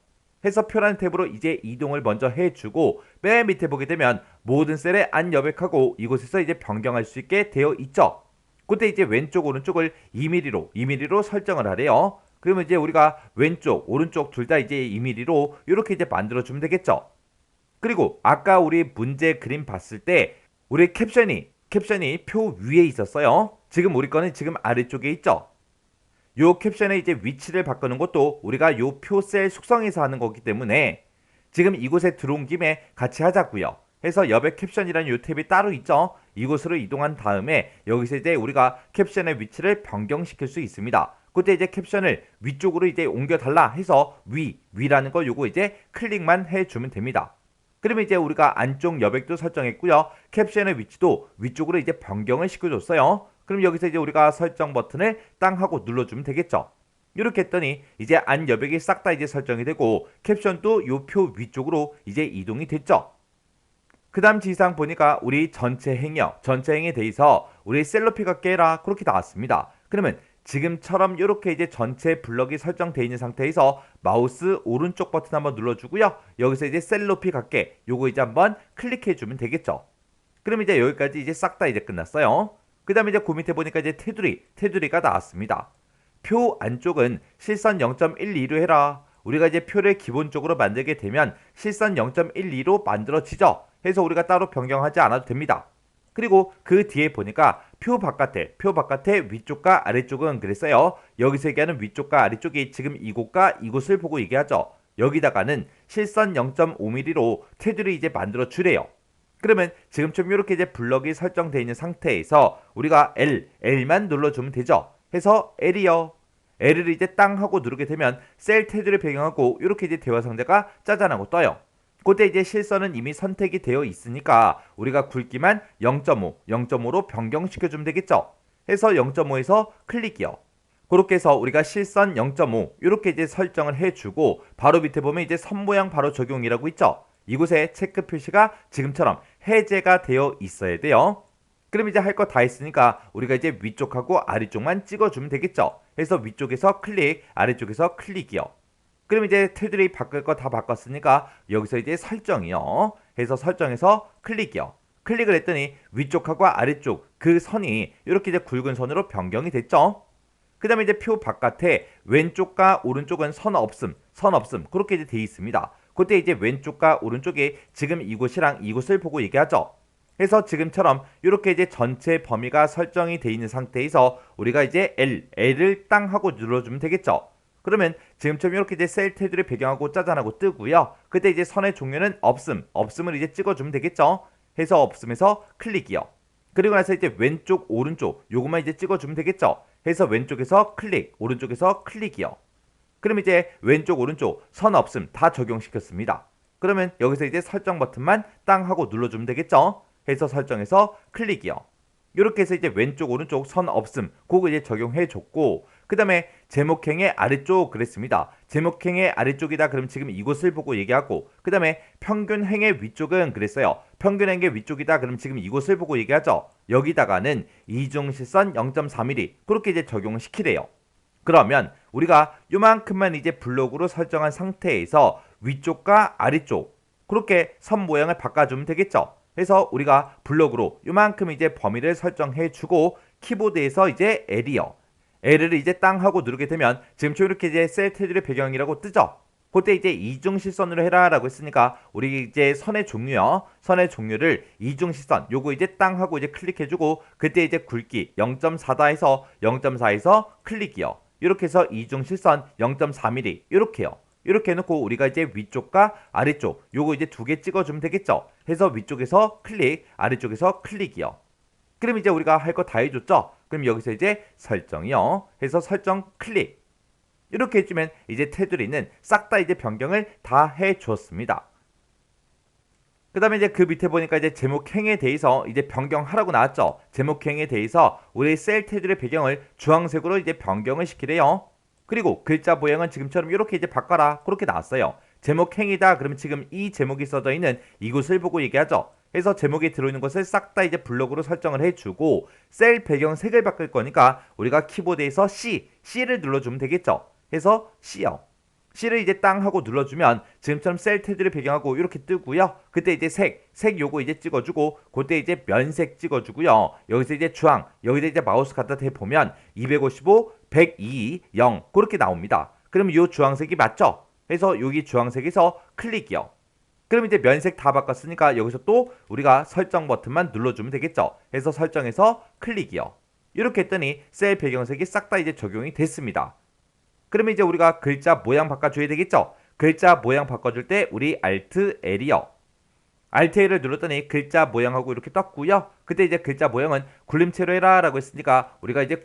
[SPEAKER 1] 해서 표라는 탭으로 이제 이동을 먼저 해주고, 맨 밑에 보게 되면 모든 셀의 안 여백하고 이곳에서 이제 변경할 수 있게 되어 있죠. 그때 이제 왼쪽 오른쪽을 2mm로 설정을 하래요. 그러면 이제 우리가 왼쪽 오른쪽 둘 다 이제 2mm로 이렇게 이제 만들어주면 되겠죠. 그리고 아까 우리 문제 그림 봤을 때 우리 캡션이 표 위에 있었어요. 지금 우리 거는 지금 아래쪽에 있죠. 요 캡션의 이제 위치를 바꾸는 것도 우리가 요 표셀 속성에서 하는 거기 때문에 지금 이곳에 들어온 김에 같이 하자고요. 해서 여백 캡션이라는 요 탭이 따로 있죠. 이곳으로 이동한 다음에 여기서 이제 우리가 캡션의 위치를 변경시킬 수 있습니다. 그때 이제 캡션을 위쪽으로 이제 옮겨달라 해서 위라는 거 요거 이제 클릭만 해주면 됩니다. 그러면 이제 우리가 안쪽 여백도 설정했고요. 캡션의 위치도 위쪽으로 이제 변경을 시켜줬어요. 그럼 여기서 이제 우리가 설정 버튼을 땅 하고 눌러주면 되겠죠. 이렇게 했더니 이제 안 여백이 싹 다 이제 설정이 되고 캡션도 요 표 위쪽으로 이제 이동이 됐죠. 그 다음 지상 보니까 우리 전체 행에 대해서 우리 셀로피가 깨라 그렇게 나왔습니다. 그러면 지금처럼 이렇게 이제 전체 블럭이 설정되어 있는 상태에서 마우스 오른쪽 버튼 한번 눌러주고요. 여기서 이제 셀로피 갖게 요거 이제 한번 클릭해주면 되겠죠. 그럼 이제 여기까지 이제 싹 다 이제 끝났어요. 그 다음에 이제 그 밑에 보니까 이제 테두리가 나왔습니다. 표 안쪽은 실선 0.12로 해라. 우리가 이제 표를 기본적으로 만들게 되면 실선 0.12로 만들어지죠. 해서 우리가 따로 변경하지 않아도 됩니다. 그리고 그 뒤에 보니까 표 바깥에 위쪽과 아래쪽은 그랬어요. 여기서 얘기하는 위쪽과 아래쪽이 지금 이곳과 이곳을 보고 얘기하죠. 여기다가는 실선 0.5mm로 테두리 이제 만들어 주래요. 그러면 지금처럼 이렇게 이제 블럭이 설정되어 있는 상태에서 우리가 L만 눌러주면 되죠. 해서 L이요. L을 이제 땅 하고 누르게 되면 셀 테두리 배경하고 이렇게 이제 대화 상자가 짜잔하고 떠요. 그때 이제 실선은 이미 선택이 되어 있으니까 우리가 굵기만 0.5로 변경시켜주면 되겠죠. 해서 0.5에서 클릭이요. 그렇게 해서 우리가 실선 0.5 이렇게 이제 설정을 해주고 바로 밑에 보면 이제 선 모양 바로 적용이라고 있죠. 이곳에 체크 표시가 지금처럼 해제가 되어 있어야 돼요. 그럼 이제 할 거 다 했으니까 우리가 이제 위쪽하고 아래쪽만 찍어주면 되겠죠. 해서 위쪽에서 클릭, 아래쪽에서 클릭이요. 그럼 이제 테두리 바꿀 거 다 바꿨으니까 여기서 이제 설정이요. 해서 설정해서 클릭이요. 클릭을 했더니 위쪽하고 아래쪽 그 선이 이렇게 이제 굵은 선으로 변경이 됐죠. 그 다음에 이제 표 바깥에 왼쪽과 오른쪽은 선 없음 그렇게 이제 돼 있습니다. 그때 이제 왼쪽과 오른쪽에 지금 이곳이랑 이곳을 보고 얘기하죠. 해서 지금처럼 이렇게 이제 전체 범위가 설정이 돼 있는 상태에서 우리가 이제 L을 땅 하고 눌러주면 되겠죠. 그러면 지금처럼 이렇게 이제 셀 테두리 배경하고 짜잔하고 뜨고요. 그때 이제 선의 종류는 없음을 이제 찍어주면 되겠죠. 해서 없음에서 클릭이요. 그리고 나서 이제 왼쪽 오른쪽 요것만 이제 찍어주면 되겠죠. 해서 왼쪽에서 클릭, 오른쪽에서 클릭이요. 그럼 이제 왼쪽 오른쪽 선 없음 다 적용시켰습니다. 그러면 여기서 이제 설정 버튼만 땅 하고 눌러주면 되겠죠. 해서 설정해서 클릭이요. 이렇게 해서 이제 왼쪽 오른쪽 선 없음 그거 이제 적용해 줬고, 그 다음에 제목행의 아래쪽 그랬습니다. 제목행의 아래쪽이다 그럼 지금 이곳을 보고 얘기하고, 그 다음에 평균행의 위쪽은 그랬어요. 평균행의 위쪽이다 그럼 지금 이곳을 보고 얘기하죠. 여기다가는 이중실선 0.4mm 그렇게 이제 적용시키래요. 그러면 우리가 요만큼만 이제 블록으로 설정한 상태에서 위쪽과 아래쪽 그렇게 선 모양을 바꿔주면 되겠죠. 그래서 우리가 블록으로 요만큼 이제 범위를 설정해 주고, 키보드에서 이제 L이요. L을 이제 땅 하고 누르게 되면 지금처럼 이렇게 이제 셀 테두리 배경이라고 뜨죠. 그때 이제 이중실선으로 해라 라고 했으니까 우리 이제 선의 종류요. 선의 종류를 이중실선 요거 이제 땅 하고 이제 클릭해 주고, 그때 이제 굵기 0.4다 해서 0.4에서 클릭이요. 이렇게 해서 이중실선 0.4mm 이렇게요. 이렇게 해놓고 우리가 이제 위쪽과 아래쪽 요거 이제 두 개 찍어주면 되겠죠. 해서 위쪽에서 클릭, 아래쪽에서 클릭이요. 그럼 이제 우리가 할 거 다 해줬죠. 그럼 여기서 이제 설정이요. 해서 설정 클릭. 이렇게 해주면 이제 테두리는 싹 다 이제 변경을 다 해줬습니다. 그 다음에 이제 그 밑에 보니까 이제 제목행에 대해서 이제 변경하라고 나왔죠. 제목행에 대해서 우리 셀 테두리 배경을 주황색으로 이제 변경을 시키래요. 그리고 글자 모양은 지금처럼 이렇게 이제 바꿔라 그렇게 나왔어요. 제목행이다 그러면 지금 이 제목이 써져 있는 이곳을 보고 얘기하죠. 해서 제목에 들어있는 것을 싹 다 이제 블록으로 설정을 해주고, 셀 배경 색을 바꿀 거니까 우리가 키보드에서 C를 눌러주면 되겠죠. 해서 C요. C를 이제 땅 하고 눌러주면 지금처럼 셀 테두리 배경하고 이렇게 뜨고요. 그때 이제 색 요거 이제 찍어주고, 그때 이제 면색 찍어주고요. 여기서 이제 주황, 여기서 이제 마우스 갖다 대보면 255, 102, 0 그렇게 나옵니다. 그러면 요 주황색이 맞죠? 해서 여기 주황색에서 클릭이요. 그럼 이제 면색 다 바꿨으니까 여기서 또 우리가 설정 버튼만 눌러주면 되겠죠. 해서 설정해서 클릭이요. 이렇게 했더니 셀 배경색이 싹 다 이제 적용이 됐습니다. 그러면 이제 우리가 글자 모양 바꿔줘야 되겠죠. 글자 모양 바꿔줄 때 우리 Alt L이요. Alt L을 눌렀더니 글자 모양하고 이렇게 떴고요. 그때 이제 글자 모양은 굴림체로 해라 라고 했으니까 우리가 이제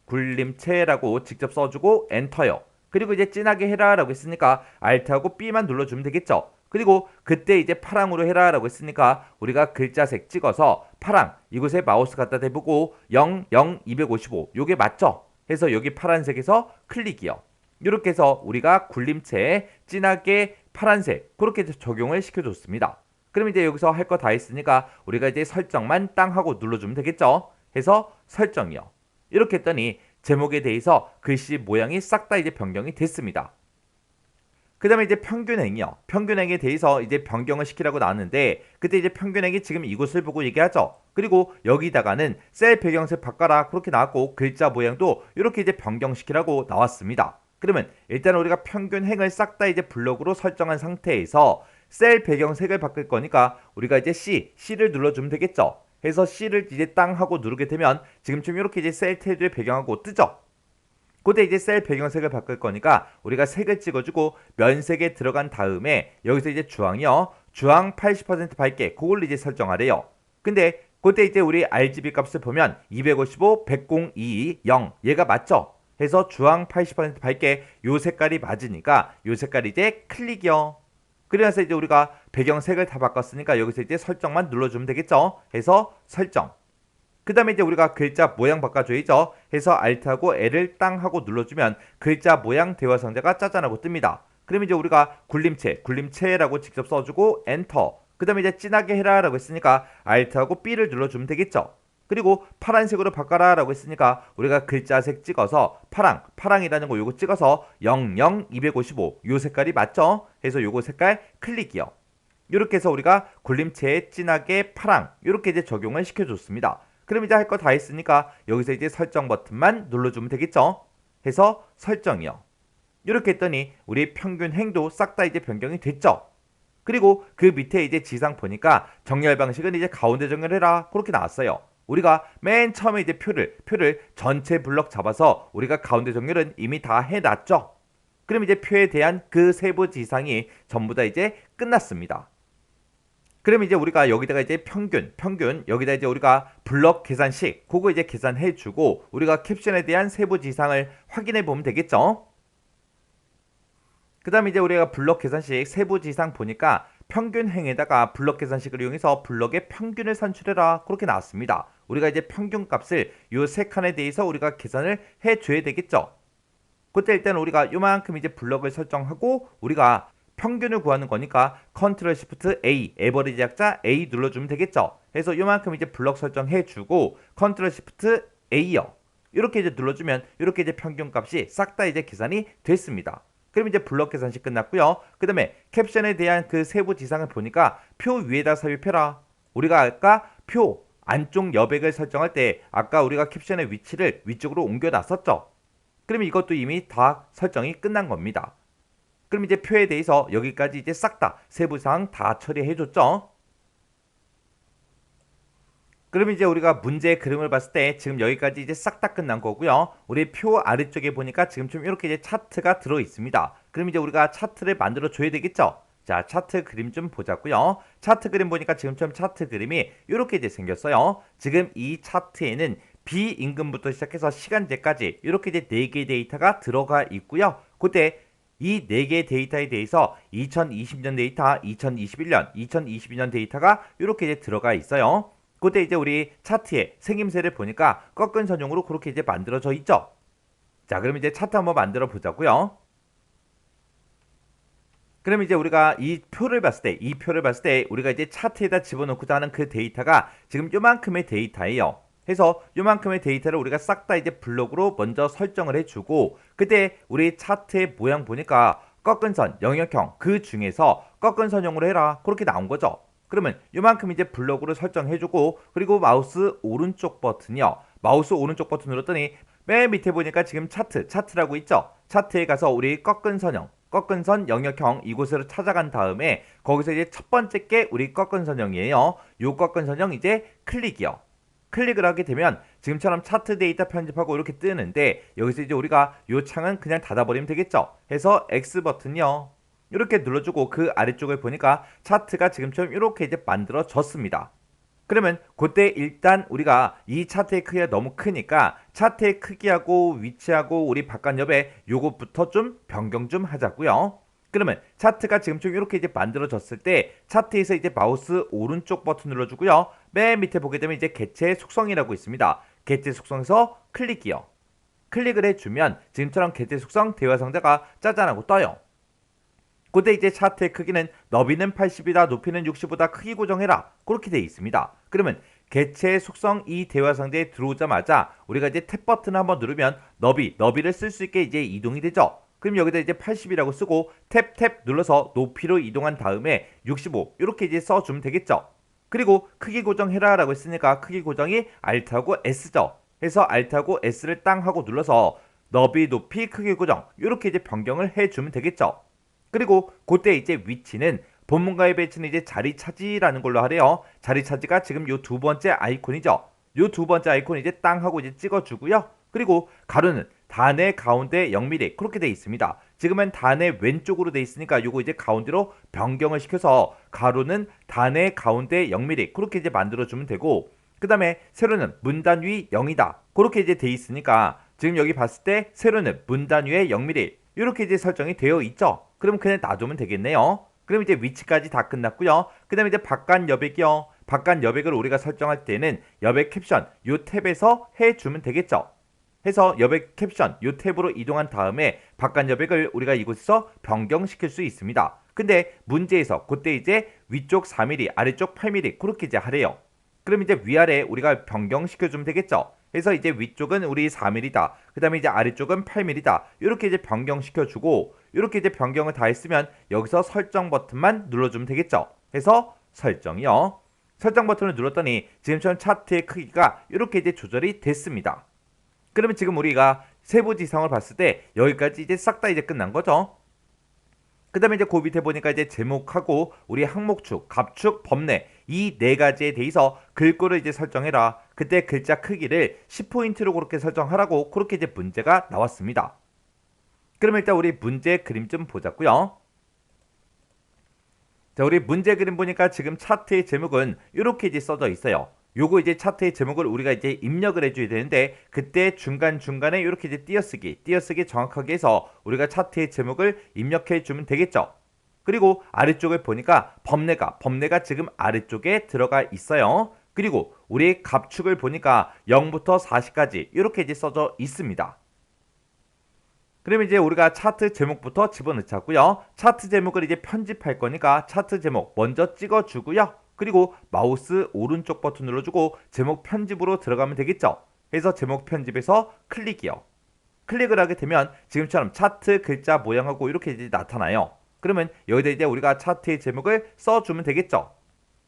[SPEAKER 1] 굴림체라고 직접 써주고 엔터요. 그리고 이제 진하게 해라 라고 했으니까 Alt하고 B만 눌러주면 되겠죠. 그리고 그때 이제 파랑으로 해라 라고 했으니까 우리가 글자색 찍어서 파랑 이곳에 마우스 갖다 대보고 0, 0, 255 요게 맞죠? 해서 여기 파란색에서 클릭이요. 이렇게 해서 우리가 굴림체에 진하게 파란색 그렇게 적용을 시켜줬습니다. 그럼 이제 여기서 할 거 다 했으니까 우리가 이제 설정만 땅 하고 눌러주면 되겠죠. 해서 설정이요. 이렇게 했더니 제목에 대해서 글씨 모양이 싹 다 이제 변경이 됐습니다. 그 다음에 이제 평균행이요. 평균행에 대해서 이제 변경을 시키라고 나왔는데, 그때 이제 평균행이 지금 이곳을 보고 얘기하죠. 그리고 여기다가는 셀 배경색 바꿔라 그렇게 나왔고, 글자 모양도 이렇게 이제 변경시키라고 나왔습니다. 그러면 일단 우리가 평균행을 싹 다 이제 블록으로 설정한 상태에서 셀 배경색을 바꿀 거니까 우리가 이제 C를 눌러주면 되겠죠. 해서 C를 이제 땅 하고 누르게 되면 지금쯤 이렇게 이제 셀 테두리 배경하고 뜨죠. 그때 이제 셀 배경색을 바꿀 거니까 우리가 색을 찍어주고 면색에 들어간 다음에 여기서 이제 주황이요. 주황 80% 밝게 그걸로 이제 설정하래요. 근데 그때 이제 우리 RGB 값을 보면 255, 102, 0 얘가 맞죠? 해서 주황 80% 밝게 요 색깔이 맞으니까 요 색깔이 이제 클릭이요. 그래서 이제 우리가 배경색을 다 바꿨으니까 여기서 이제 설정만 눌러주면 되겠죠? 해서 설정. 그 다음에 이제 우리가 글자 모양 바꿔줘야죠. 해서 Alt하고 L을 땅 하고 눌러주면 글자 모양 대화 상자가 짜잔하고 뜹니다. 그러면 이제 우리가 굴림체라고 직접 써주고 엔터. 그 다음에 이제 진하게 해라 라고 했으니까 Alt하고 B를 눌러주면 되겠죠. 그리고 파란색으로 바꿔라 라고 했으니까 우리가 글자색 찍어서 파랑이라는 거 요거 찍어서 00, 255 요 색깔이 맞죠? 해서 요거 색깔 클릭이요. 이렇게 해서 우리가 굴림체에 진하게 파랑 이렇게 이제 적용을 시켜줬습니다. 그럼 이제 할 거 다 했으니까 여기서 이제 설정 버튼만 눌러주면 되겠죠. 해서 설정이요. 이렇게 했더니 우리 평균행도 싹 다 이제 변경이 됐죠. 그리고 그 밑에 이제 지상 보니까 정렬 방식은 이제 가운데 정렬해라. 그렇게 나왔어요. 우리가 맨 처음에 이제 표를 전체 블럭 잡아서 우리가 가운데 정렬은 이미 다 해놨죠. 그럼 이제 표에 대한 그 세부 지상이 전부 다 이제 끝났습니다. 그럼 이제 우리가 여기다가 이제 평균 여기다 이제 우리가 블럭 계산식 그거 이제 계산해 주고 우리가 캡션에 대한 세부 지상을 확인해 보면 되겠죠. 그 다음에 이제 우리가 블럭 계산식 세부 지상 보니까 평균행에다가 블럭 계산식을 이용해서 블럭의 평균을 산출해라. 그렇게 나왔습니다. 우리가 이제 평균 값을 요 세 칸에 대해서 우리가 계산을 해 줘야 되겠죠. 그때 일단 우리가 요만큼 이제 블럭을 설정하고 우리가 평균을 구하는 거니까 컨트롤 시프트 A 에버리지 약자 A 눌러주면 되겠죠. 해서 요만큼 이제 블럭 설정해 주고 컨트롤 시프트 A요. 이렇게 이제 눌러주면 이렇게 이제 평균 값이 싹 다 이제 계산이 됐습니다. 그럼 이제 블럭 계산식 끝났고요. 그 다음에 캡션에 대한 그 세부 지상을 보니까 표 위에다 삽입해라. 우리가 아까 표 안쪽 여백을 설정할 때 아까 우리가 캡션의 위치를 위쪽으로 옮겨놨었죠. 그러면 이것도 이미 다 설정이 끝난 겁니다. 그럼 이제 표에 대해서 여기까지 이제 싹 다 세부사항 다 처리해줬죠. 그럼 이제 우리가 문제의 그림을 봤을 때 지금 여기까지 이제 싹 다 끝난 거고요. 우리 표 아래쪽에 보니까 지금 좀 이렇게 이제 차트가 들어 있습니다. 그럼 이제 우리가 차트를 만들어 줘야 되겠죠. 자, 차트 그림 좀 보자고요. 차트 그림 보니까 지금처럼 차트 그림이 이렇게 이제 생겼어요. 지금 이 차트에는 비임금부터 시작해서 시간제까지 이렇게 이제 4개의 데이터가 들어가 있고요. 그때 이 4개의 데이터에 대해서 2020년 데이터, 2021년, 2022년 데이터가 이렇게 이제 들어가 있어요. 그때 이제 우리 차트의 생김새를 보니까 꺾은 선형으로 그렇게 이제 만들어져 있죠. 자, 그럼 이제 차트 한번 만들어 보자고요. 그럼 이제 우리가 이 표를 봤을 때 우리가 이제 차트에다 집어넣고자 하는 그 데이터가 지금 요만큼의 데이터예요. 해서 요만큼의 데이터를 우리가 싹 다 이제 블록으로 먼저 설정을 해주고 그때 우리 차트의 모양 보니까 꺾은 선, 영역형 그 중에서 꺾은 선형으로 해라. 그렇게 나온 거죠. 그러면 요만큼 이제 블록으로 설정해주고 그리고 마우스 오른쪽 버튼이요. 마우스 오른쪽 버튼 눌렀더니 맨 밑에 보니까 지금 차트라고 있죠. 차트에 가서 우리 꺾은 선 영역형 이곳으로 찾아간 다음에 거기서 이제 첫 번째 게 우리 꺾은 선형이에요. 요 꺾은 선형 이제 클릭이요. 클릭을 하게 되면 지금처럼 차트 데이터 편집하고 이렇게 뜨는데 여기서 이제 우리가 요 창은 그냥 닫아버리면 되겠죠. 해서 X 버튼이요. 이렇게 눌러주고 그 아래쪽을 보니까 차트가 지금처럼 이렇게 이제 만들어졌습니다. 그러면 그때 일단 우리가 이 차트의 크기가 너무 크니까 차트의 크기하고 위치하고 우리 바깥 옆에 요것부터 좀 변경 좀 하자고요. 그러면 차트가 지금처럼 이렇게 이제 만들어졌을 때 차트에서 이제 마우스 오른쪽 버튼 눌러주고요. 맨 밑에 보게 되면 이제 개체 속성이라고 있습니다. 개체 속성에서 클릭이요. 클릭을 해주면 지금처럼 개체 속성 대화 상자가 짜잔하고 떠요. 그때 이제 차트의 크기는 너비는 80이다 높이는 60보다 크기 고정해라 그렇게 되어 있습니다. 그러면 개체 속성 이 대화 상자에 들어오자마자 우리가 이제 탭 버튼을 한번 누르면 너비를 쓸 수 있게 이제 이동이 되죠. 그럼 여기다 이제 80이라고 쓰고 탭 눌러서 높이로 이동한 다음에 65 이렇게 이제 써주면 되겠죠. 그리고 크기 고정해라 라고 했으니까 크기 고정이 Alt하고 S죠. 해서 Alt하고 S를 땅 하고 눌러서 너비 높이 크기 고정 이렇게 이제 변경을 해주면 되겠죠. 그리고 그때 이제 위치는 본문과의 배치는 이제 자리 차지라는 걸로 하래요. 자리 차지가 지금 요 두 번째 아이콘이죠. 요 두 번째 아이콘 이제 땅 하고 이제 찍어주고요. 그리고 가로는 단의 가운데 0mm 그렇게 돼 있습니다. 지금은 단의 왼쪽으로 돼 있으니까 요거 이제 가운데로 변경을 시켜서 가로는 단의 가운데 0mm 그렇게 이제 만들어주면 되고 그 다음에 세로는 문단 위 0이다 그렇게 이제 돼 있으니까 지금 여기 봤을 때 세로는 문단 위에 0mm 이렇게 이제 설정이 되어 있죠. 그럼 그냥 놔두면 되겠네요. 그럼 이제 위치까지 다 끝났고요. 그 다음에 이제 바깥 여백이요. 바깥 여백을 우리가 설정할 때는 여백 캡션 요 탭에서 해주면 되겠죠. 해서 여백 캡션 요 탭으로 이동한 다음에 바깥 여백을 우리가 이곳에서 변경시킬 수 있습니다. 근데 문제에서 그때 이제 위쪽 4mm 아래쪽 8mm 그렇게 이제 하래요. 그럼 이제 위아래 우리가 변경시켜주면 되겠죠. 해서 이제 위쪽은 우리 4mm다. 그 다음에 이제 아래쪽은 8mm다. 이렇게 이제 변경시켜주고 이렇게 이제 변경을 다 했으면 여기서 설정 버튼만 눌러주면 되겠죠. 해서 설정이요. 설정 버튼을 눌렀더니 지금처럼 차트의 크기가 이렇게 이제 조절이 됐습니다. 그러면 지금 우리가 세부 지상을 봤을 때 여기까지 이제 싹 다 이제 끝난 거죠. 그 다음에 이제 그 밑에 보니까 이제 제목하고 우리 항목축, 갑축, 법내 이 네 가지에 대해서 글꼴을 이제 설정해라. 그때 글자 크기를 10포인트로 그렇게 설정하라고 그렇게 이제 문제가 나왔습니다. 그럼 일단 우리 문제 그림 좀 보자고요. 자, 우리 문제 그림 보니까 지금 차트의 제목은 이렇게 이제 써져 있어요. 요거 이제 차트의 제목을 우리가 이제 입력을 해줘야 되는데 그때 중간중간에 이렇게 이제 띄어쓰기 정확하게 해서 우리가 차트의 제목을 입력해 주면 되겠죠. 그리고 아래쪽을 보니까 법내가 지금 아래쪽에 들어가 있어요. 그리고 우리 갑축을 보니까 0부터 40까지 이렇게 이제 써져 있습니다. 그러면 이제 우리가 차트 제목부터 집어넣자고요. 차트 제목을 이제 편집할 거니까 차트 제목 먼저 찍어주고요. 그리고 마우스 오른쪽 버튼 눌러주고 제목 편집으로 들어가면 되겠죠. 그래서 제목 편집에서 클릭이요. 클릭을 하게 되면 지금처럼 차트 글자 모양하고 이렇게 이제 나타나요. 그러면 여기다 이제 우리가 차트의 제목을 써주면 되겠죠.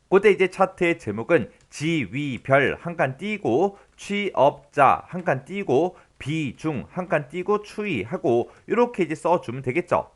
[SPEAKER 1] 그때 이제 차트의 제목은 지위별 한 칸 띄고 취업자 한 칸 띄고 비중 한 칸 띄고 추이하고 이렇게 이제 써주면 되겠죠.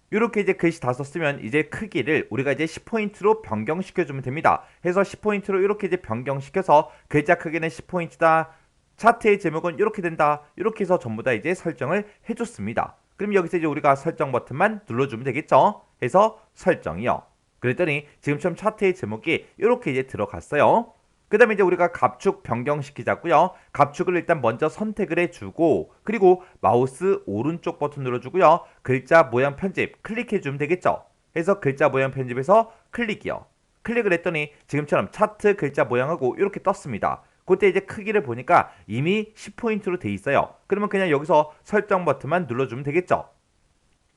[SPEAKER 1] 이렇게 이제 글씨 다 썼으면 이제 크기를 우리가 이제 10포인트로 변경시켜주면 됩니다. 해서 10포인트로 이렇게 이제 변경시켜서 글자 크기는 10포인트다. 차트의 제목은 이렇게 된다. 이렇게 해서 전부 다 이제 설정을 해줬습니다. 그럼 여기서 이제 우리가 설정 버튼만 눌러주면 되겠죠. 해서 설정이요. 그랬더니 지금처럼 차트의 제목이 이렇게 이제 들어갔어요. 그 다음에 이제 우리가 갑축 변경시키자고요. 갑축을 일단 먼저 선택을 해주고 그리고 마우스 오른쪽 버튼 눌러주고요. 글자 모양 편집 클릭해주면 되겠죠. 해서 글자 모양 편집에서 클릭이요. 클릭을 했더니 지금처럼 차트 글자 모양하고 이렇게 떴습니다. 그때 이제 크기를 보니까 이미 10포인트로 돼 있어요. 그러면 그냥 여기서 설정 버튼만 눌러주면 되겠죠.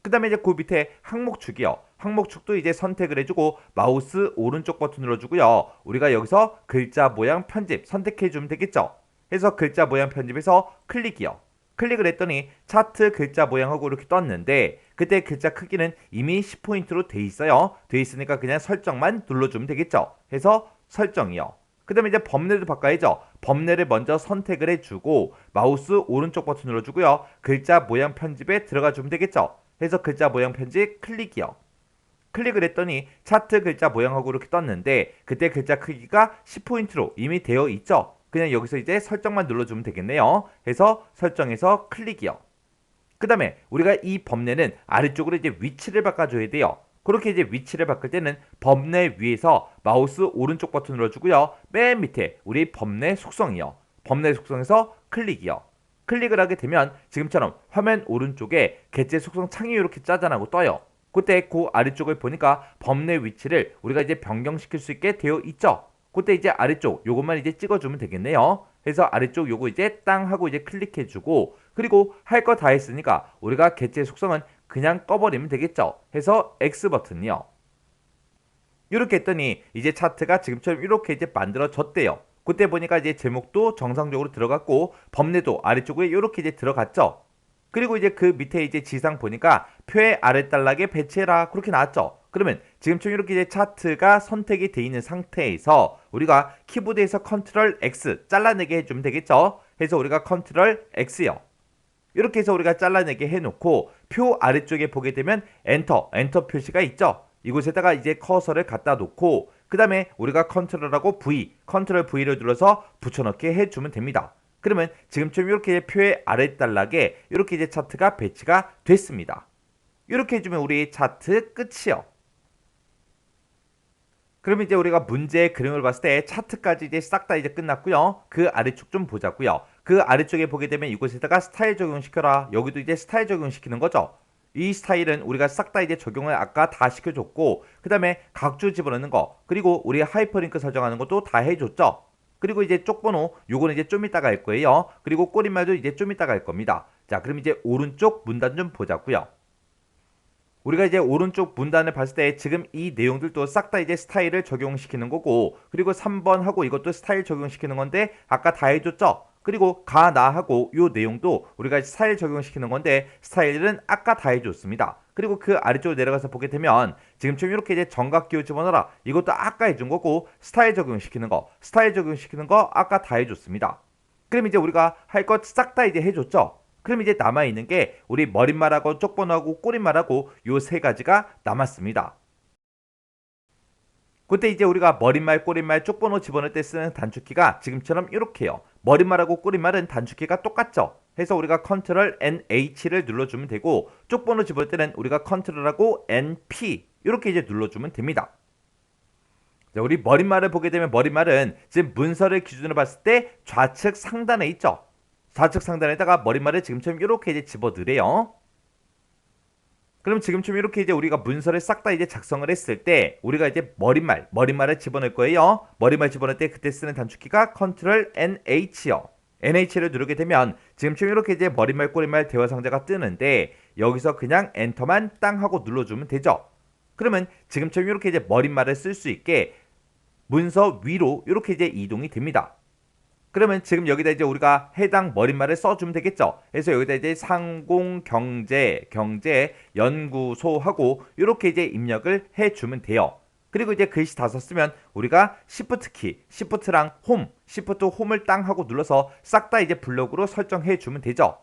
[SPEAKER 1] 그 다음에 이제 그 밑에 항목축이요. 항목축도 이제 선택을 해주고 마우스 오른쪽 버튼 눌러주고요. 우리가 여기서 글자 모양 편집 선택해주면 되겠죠. 해서 글자 모양 편집에서 클릭이요. 클릭을 했더니 차트 글자 모양하고 이렇게 떴는데 그때 글자 크기는 이미 10포인트로 돼 있어요. 돼 있으니까 그냥 설정만 눌러주면 되겠죠. 해서 설정이요. 그 다음에 이제 법내도 바꿔야죠. 법내를 먼저 선택을 해주고 마우스 오른쪽 버튼 눌러주고요. 글자 모양 편집에 들어가 주면 되겠죠. 해서 글자 모양 편집 클릭이요. 클릭을 했더니 차트 글자 모양하고 이렇게 떴는데 그때 글자 크기가 10포인트로 이미 되어 있죠. 그냥 여기서 이제 설정만 눌러주면 되겠네요. 해서 설정해서 클릭이요. 그 다음에 우리가 이 법내는 아래쪽으로 이제 위치를 바꿔줘야 돼요. 그렇게 이제 위치를 바꿀 때는 법내 위에서 마우스 오른쪽 버튼 눌러주고요. 맨 밑에 우리 법내 속성이요. 법내 속성에서 클릭이요. 클릭을 하게 되면 지금처럼 화면 오른쪽에 객체 속성 창이 이렇게 짜잔하고 떠요. 그때 그 아래쪽을 보니까 법내 위치를 우리가 이제 변경시킬 수 있게 되어 있죠. 그때 이제 아래쪽 요것만 이제 찍어주면 되겠네요. 그래서 아래쪽 요거 이제 땅 하고 이제 클릭해주고 그리고 할 거 다 했으니까 우리가 객체 속성은 그냥 꺼버리면 되겠죠. 해서 X 버튼이요. 이렇게 했더니 이제 차트가 지금처럼 이렇게 이제 만들어졌대요. 그때 보니까 이제 제목도 정상적으로 들어갔고 법내도 아래쪽에 이렇게 이제 들어갔죠. 그리고 이제 그 밑에 이제 지상 보니까 표의 아랫단락에 배치해라 그렇게 나왔죠. 그러면 지금처럼 이렇게 이제 차트가 선택이 돼 있는 상태에서 우리가 키보드에서 컨트롤 X 잘라내게 해주면 되겠죠. 해서 우리가 컨트롤 X요. 이렇게 해서 우리가 잘라내게 해놓고 표 아래쪽에 보게 되면 엔터 표시가 있죠. 이곳에다가 이제 커서를 갖다 놓고 그 다음에 우리가 컨트롤하고 컨트롤 V를 눌러서 붙여넣기 해주면 됩니다. 그러면 지금처럼 이렇게 표의 아랫단락에 이렇게 이제 차트가 배치가 됐습니다. 이렇게 해주면 우리 차트 끝이요. 그럼 이제 우리가 문제의 그림을 봤을 때 차트까지 이제 싹 다 이제 끝났고요. 그 아래쪽 좀 보자고요. 그 아래쪽에 보게 되면 이곳에다가 스타일 적용시켜라. 여기도 이제 스타일 적용시키는 거죠. 이 스타일은 우리가 싹 다 이제 적용을 아까 다 시켜줬고 그 다음에 각주 집어넣는 거 그리고 우리 하이퍼링크 설정하는 것도 다 해줬죠. 그리고 이제 쪽번호 요거는 이제 좀 이따가 할 거예요. 그리고 꼬리말도 이제 좀 이따가 할 겁니다. 자, 그럼 이제 오른쪽 문단 좀 보자고요. 우리가 이제 오른쪽 문단을 봤을 때 지금 이 내용들도 싹 다 이제 스타일을 적용시키는 거고 그리고 3번 하고 이것도 스타일 적용시키는 건데 아까 다 해줬죠. 그리고 가나하고 요 내용도 우리가 스타일 적용시키는 건데 스타일은 아까 다 해줬습니다. 그리고 그 아래쪽으로 내려가서 보게 되면 지금처럼 이렇게 이제 정각기호 집어넣어라. 이것도 아까 해준 거고 스타일 적용시키는 거 아까 다 해줬습니다. 그럼 이제 우리가 할 것 싹 다 이제 해줬죠. 그럼 이제 남아있는 게 우리 머릿말하고 쪽번호하고 꼬릿말하고 요 세 가지가 남았습니다. 그때 이제 우리가 머릿말, 꼬릿말, 쪽번호 집어넣을 때 쓰는 단축키가 지금처럼 이렇게요. 머릿말하고 꼬릿말은 단축키가 똑같죠. 해서 우리가 컨트롤 NH를 눌러주면 되고 쪽번호 집어넣을 때는 우리가 컨트롤하고 NP 이렇게 이제 눌러주면 됩니다. 자, 우리 머릿말을 보게 되면 머릿말은 지금 문서를 기준으로 봤을 때 좌측 상단에 있죠. 좌측 상단에다가 머릿말을 지금처럼 이렇게 이제 집어넣으래요. 그럼 지금처럼 이렇게 이제 우리가 문서를 싹 다 이제 작성을 했을 때 우리가 이제 머릿말을 집어넣을 거예요. 머릿말 집어넣을 때 그때 쓰는 단축키가 컨트롤 NH요. NH를 누르게 되면 지금처럼 이렇게 이제 머릿말, 꼬릿말 대화 상자가 뜨는데 여기서 그냥 엔터만 땅 하고 눌러주면 되죠. 그러면 지금처럼 이렇게 이제 머릿말을 쓸 수 있게 문서 위로 이렇게 이제 이동이 됩니다. 그러면 지금 여기다 이제 우리가 해당 머릿말을 써주면 되겠죠. 그래서 여기다 이제 상공경제연구소하고 이렇게 이제 입력을 해주면 돼요. 그리고 이제 글씨 다 썼으면 우리가 Shift 키, Shift랑 홈, Shift 홈을 땅 하고 눌러서 싹 다 이제 블록으로 설정해 주면 되죠.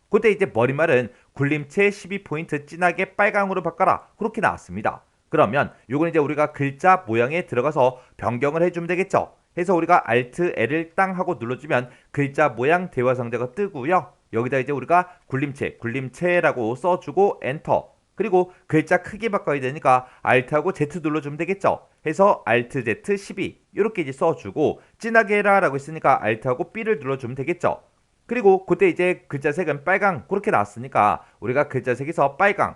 [SPEAKER 1] 그때 이제 머릿말은 굴림체 12포인트 진하게 빨강으로 바꿔라. 그렇게 나왔습니다. 그러면 요건 이제 우리가 글자 모양에 들어가서 변경을 해주면 되겠죠. 해서 우리가 Alt L을 땅 하고 눌러주면 글자 모양 대화 상자가 뜨고요. 여기다 이제 우리가 굴림체라고 써주고 엔터. 그리고 글자 크기 바꿔야 되니까 Alt하고 Z 눌러주면 되겠죠. 해서 Alt Z 12 이렇게 이제 써주고 진하게 해라라고 했으니까 Alt하고 B를 눌러주면 되겠죠. 그리고 그때 이제 글자 색은 빨강 그렇게 나왔으니까 우리가 글자 색에서 빨강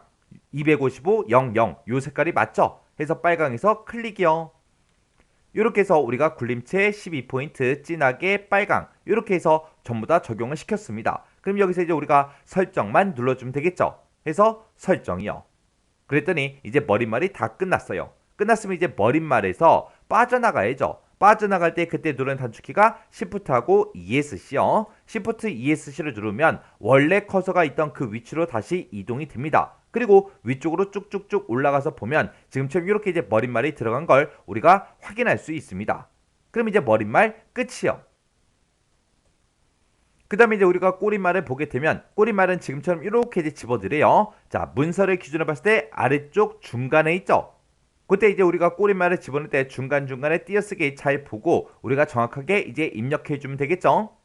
[SPEAKER 1] 255 00 요 색깔이 맞죠? 해서 빨강에서 클릭이요. 이렇게 해서 우리가 굴림체 12포인트 진하게 빨강 이렇게 해서 전부 다 적용을 시켰습니다. 그럼 여기서 이제 우리가 설정만 눌러주면 되겠죠. 해서 설정이요. 그랬더니 이제 머릿말이 다 끝났어요. 끝났으면 이제 머릿말에서 빠져나가야죠. 빠져나갈 때 그때 누르는 단축키가 Shift하고 ESC요. Shift ESC를 누르면 원래 커서가 있던 그 위치로 다시 이동이 됩니다. 그리고 위쪽으로 쭉쭉쭉 올라가서 보면 지금처럼 이렇게 이제 머릿말이 들어간 걸 우리가 확인할 수 있습니다. 그럼 이제 머릿말 끝이요. 그 다음에 이제 우리가 꼬릿말을 보게 되면 꼬릿말은 지금처럼 이렇게 이제 집어들여요. 자, 문서를 기준으로 봤을 때 아래쪽 중간에 있죠. 그때 이제 우리가 꼬릿말을 집어넣을 때 중간중간에 띄어쓰기 잘 보고 우리가 정확하게 이제 입력해 주면 되겠죠.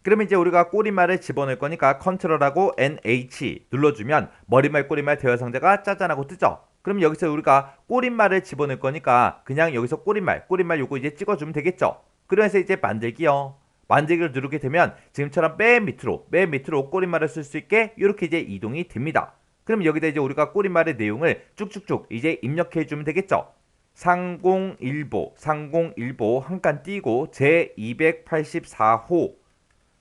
[SPEAKER 1] 그러면 이제 우리가 꼬릿말을 집어넣을 거니까 컨트롤하고 NH 눌러주면 머릿말 꼬릿말 대화 상자가 짜잔하고 뜨죠. 그럼 여기서 우리가 꼬릿말을 집어넣을 거니까 그냥 여기서 꼬릿말 요거 이제 찍어주면 되겠죠. 그래서 이제 만들기요. 만들기를 누르게 되면 지금처럼 맨 밑으로 꼬릿말을 쓸 수 있게 이렇게 이제 이동이 됩니다. 그럼 여기다 이제 우리가 꼬릿말의 내용을 쭉쭉쭉 이제 입력해 주면 되겠죠. 상공일보 한 칸 띄고 제284호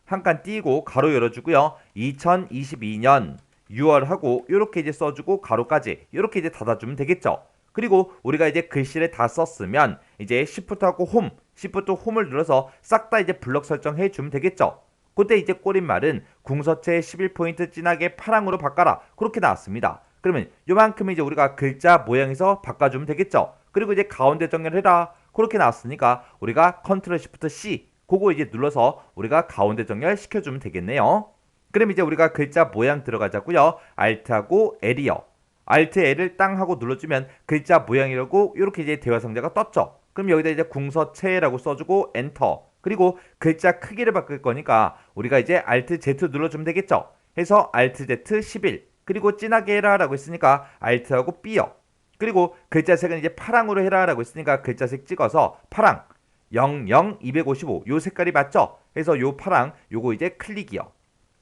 [SPEAKER 1] 한 칸 띄고 가로 열어주고요. 2022년 6월 하고 이렇게 이제 써주고 가로까지 이렇게 이제 닫아주면 되겠죠. 그리고 우리가 이제 글씨를 다 썼으면 이제 Shift하고 Shift 홈을 눌러서 싹 다 이제 블럭 설정해 주면 되겠죠. 그때 이제 꼬릿말은 궁서체 11포인트 진하게 파랑으로 바꿔라. 그렇게 나왔습니다. 그러면 요만큼 이제 우리가 글자 모양에서 바꿔주면 되겠죠. 그리고 이제 가운데 정렬해라. 그렇게 나왔으니까 우리가 컨트롤 시프트 C 그거 이제 눌러서 우리가 가운데 정렬 시켜주면 되겠네요. 그럼 이제 우리가 글자 모양 들어가자고요. Alt하고 L이요. Alt L을 땅 하고 눌러주면 글자 모양이라고 이렇게 이제 대화 상자가 떴죠. 그럼 여기다 이제 궁서체라고 써주고 엔터. 그리고 글자 크기를 바꿀 거니까 우리가 이제 Alt Z 눌러주면 되겠죠. 해서 Alt Z 11 그리고 진하게 해라 라고 했으니까 Alt하고 B요. 그리고 글자 색은 이제 파랑으로 해라 라고 했으니까 글자 색 찍어서 파랑 00 255 요 색깔이 맞죠? 해서 요 파랑 요거 이제 클릭이요.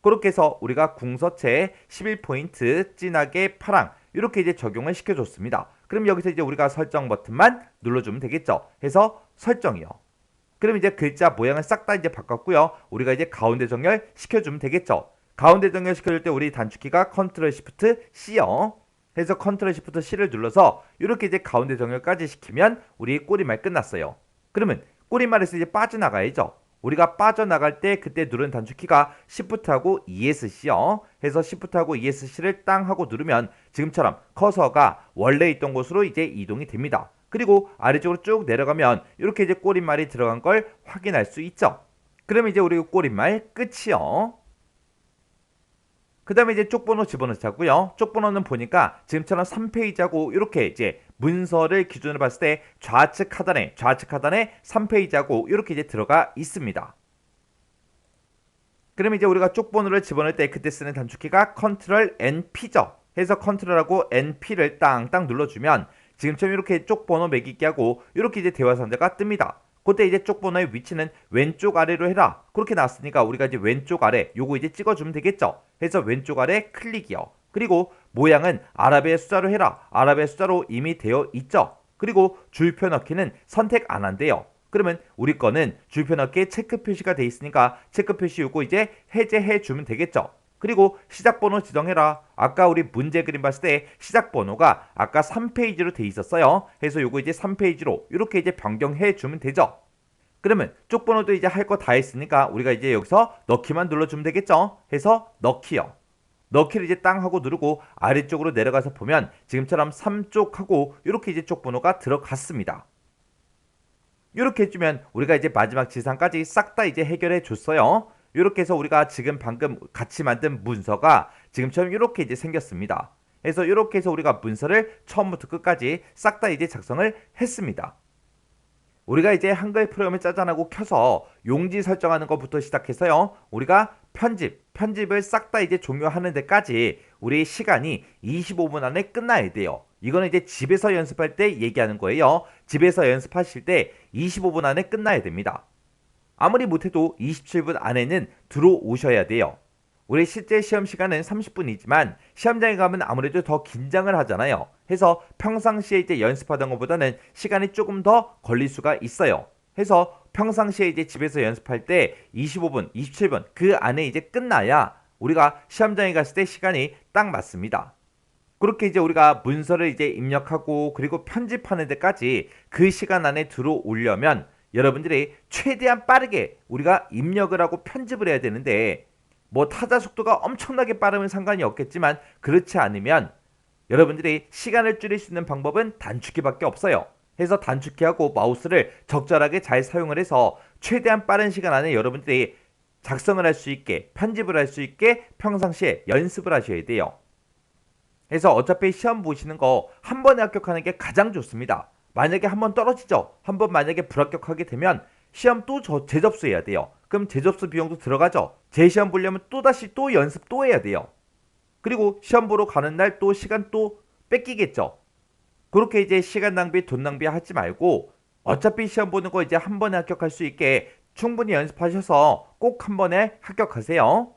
[SPEAKER 1] 그렇게 해서 우리가 궁서체 11포인트 진하게 파랑 이렇게 이제 적용을 시켜줬습니다. 그럼 여기서 이제 우리가 설정 버튼만 눌러주면 되겠죠. 해서 설정이요. 그럼 이제 글자 모양을 싹 다 이제 바꿨고요. 우리가 이제 가운데 정렬 시켜주면 되겠죠. 가운데 정렬 시켜줄 때 우리 단축키가 컨트롤 시프트 C요. 해서 컨트롤 시프트 C를 눌러서 이렇게 이제 가운데 정렬까지 시키면 우리 꼬리말 끝났어요. 그러면 꼬리말에서 이제 빠져나가야죠. 우리가 빠져나갈 때 그때 누른 단축키가 Shift하고 ESC요. 해서 Shift하고 ESC를 땅 하고 누르면 지금처럼 커서가 원래 있던 곳으로 이제 이동이 됩니다. 그리고 아래쪽으로 쭉 내려가면 이렇게 이제 꼬릿말이 들어간 걸 확인할 수 있죠. 그럼 이제 우리 꼬릿말 끝이요. 그 다음에 이제 쪽번호 집어넣자고요. 쪽번호는 보니까 지금처럼 3페이지하고 이렇게 이제 문서를 기준으로 봤을 때 좌측 하단에 3페이지하고 이렇게 이제 들어가 있습니다. 그럼 이제 우리가 쪽번호를 집어넣을 때 그때 쓰는 단축키가 Ctrl NP죠. 해서 Ctrl하고 NP를 땅땅 눌러주면 지금처럼 이렇게 쪽번호 매기기 하고 이렇게 이제 대화 상자가 뜹니다. 그때 이제 쪽번호의 위치는 왼쪽 아래로 해라. 그렇게 나왔으니까 우리가 이제 왼쪽 아래 요거 이제 찍어주면 되겠죠. 해서 왼쪽 아래 클릭이요. 그리고 모양은 아랍의 숫자로 해라. 아랍의 숫자로 이미 되어 있죠. 그리고 줄표 넣기는 선택 안 한대요. 그러면 우리 거는 줄표 넣기에 체크 표시가 돼 있으니까 체크 표시 요거 이제 해제해 주면 되겠죠. 그리고 시작번호 지정해라. 아까 우리 문제 그림 봤을 때 시작번호가 아까 3페이지로 돼 있었어요. 해서 요거 이제 3페이지로 이렇게 이제 변경해 주면 되죠. 그러면 쪽번호도 이제 할 거 다 했으니까 우리가 이제 여기서 넣기만 눌러주면 되겠죠. 해서 넣기요. 넣기를 이제 땅 하고 누르고 아래쪽으로 내려가서 보면 지금처럼 3쪽하고 이렇게 이제 쪽번호가 들어갔습니다. 이렇게 해주면 우리가 이제 마지막 지상까지 싹 다 이제 해결해 줬어요. 이렇게 해서 우리가 지금 방금 같이 만든 문서가 지금처럼 이렇게 이제 생겼습니다. 그래서 이렇게 해서 우리가 문서를 처음부터 끝까지 싹 다 이제 작성을 했습니다. 우리가 이제 한글 프로그램을 짜잔하고 켜서 용지 설정하는 것부터 시작해서요. 우리가 편집을 싹 다 이제 종료하는 데까지 우리 시간이 25분 안에 끝나야 돼요. 이거는 이제 집에서 연습할 때 얘기하는 거예요. 집에서 연습하실 때 25분 안에 끝나야 됩니다. 아무리 못해도 27분 안에는 들어오셔야 돼요. 우리 실제 시험 시간은 30분이지만 시험장에 가면 아무래도 더 긴장을 하잖아요. 해서 평상시에 이제 연습하던 것보다는 시간이 조금 더 걸릴 수가 있어요. 해서 평상시에 이제 집에서 연습할 때 25분, 27분 그 안에 이제 끝나야 우리가 시험장에 갔을 때 시간이 딱 맞습니다. 그렇게 이제 우리가 문서를 이제 입력하고 그리고 편집하는 데까지 그 시간 안에 들어오려면 여러분들이 최대한 빠르게 우리가 입력을 하고 편집을 해야 되는데 뭐 타자 속도가 엄청나게 빠르면 상관이 없겠지만 그렇지 않으면 여러분들이 시간을 줄일 수 있는 방법은 단축키밖에 없어요. 해서 단축키하고 마우스를 적절하게 잘 사용을 해서 최대한 빠른 시간 안에 여러분들이 작성을 할 수 있게 편집을 할 수 있게 평상시에 연습을 하셔야 돼요. 그래서 어차피 시험 보시는 거 한 번에 합격하는 게 가장 좋습니다. 만약에 한 번 떨어지죠. 한 번 만약에 불합격하게 되면 시험 또 재접수해야 돼요. 그럼 재접수 비용도 들어가죠. 재시험 보려면 또다시 또 연습 또 해야 돼요. 그리고 시험 보러 가는 날 또 시간 또 뺏기겠죠. 그렇게 이제 시간 낭비, 돈 낭비 하지 말고 어차피 시험 보는 거 이제 한 번에 합격할 수 있게 충분히 연습하셔서 꼭 한 번에 합격하세요.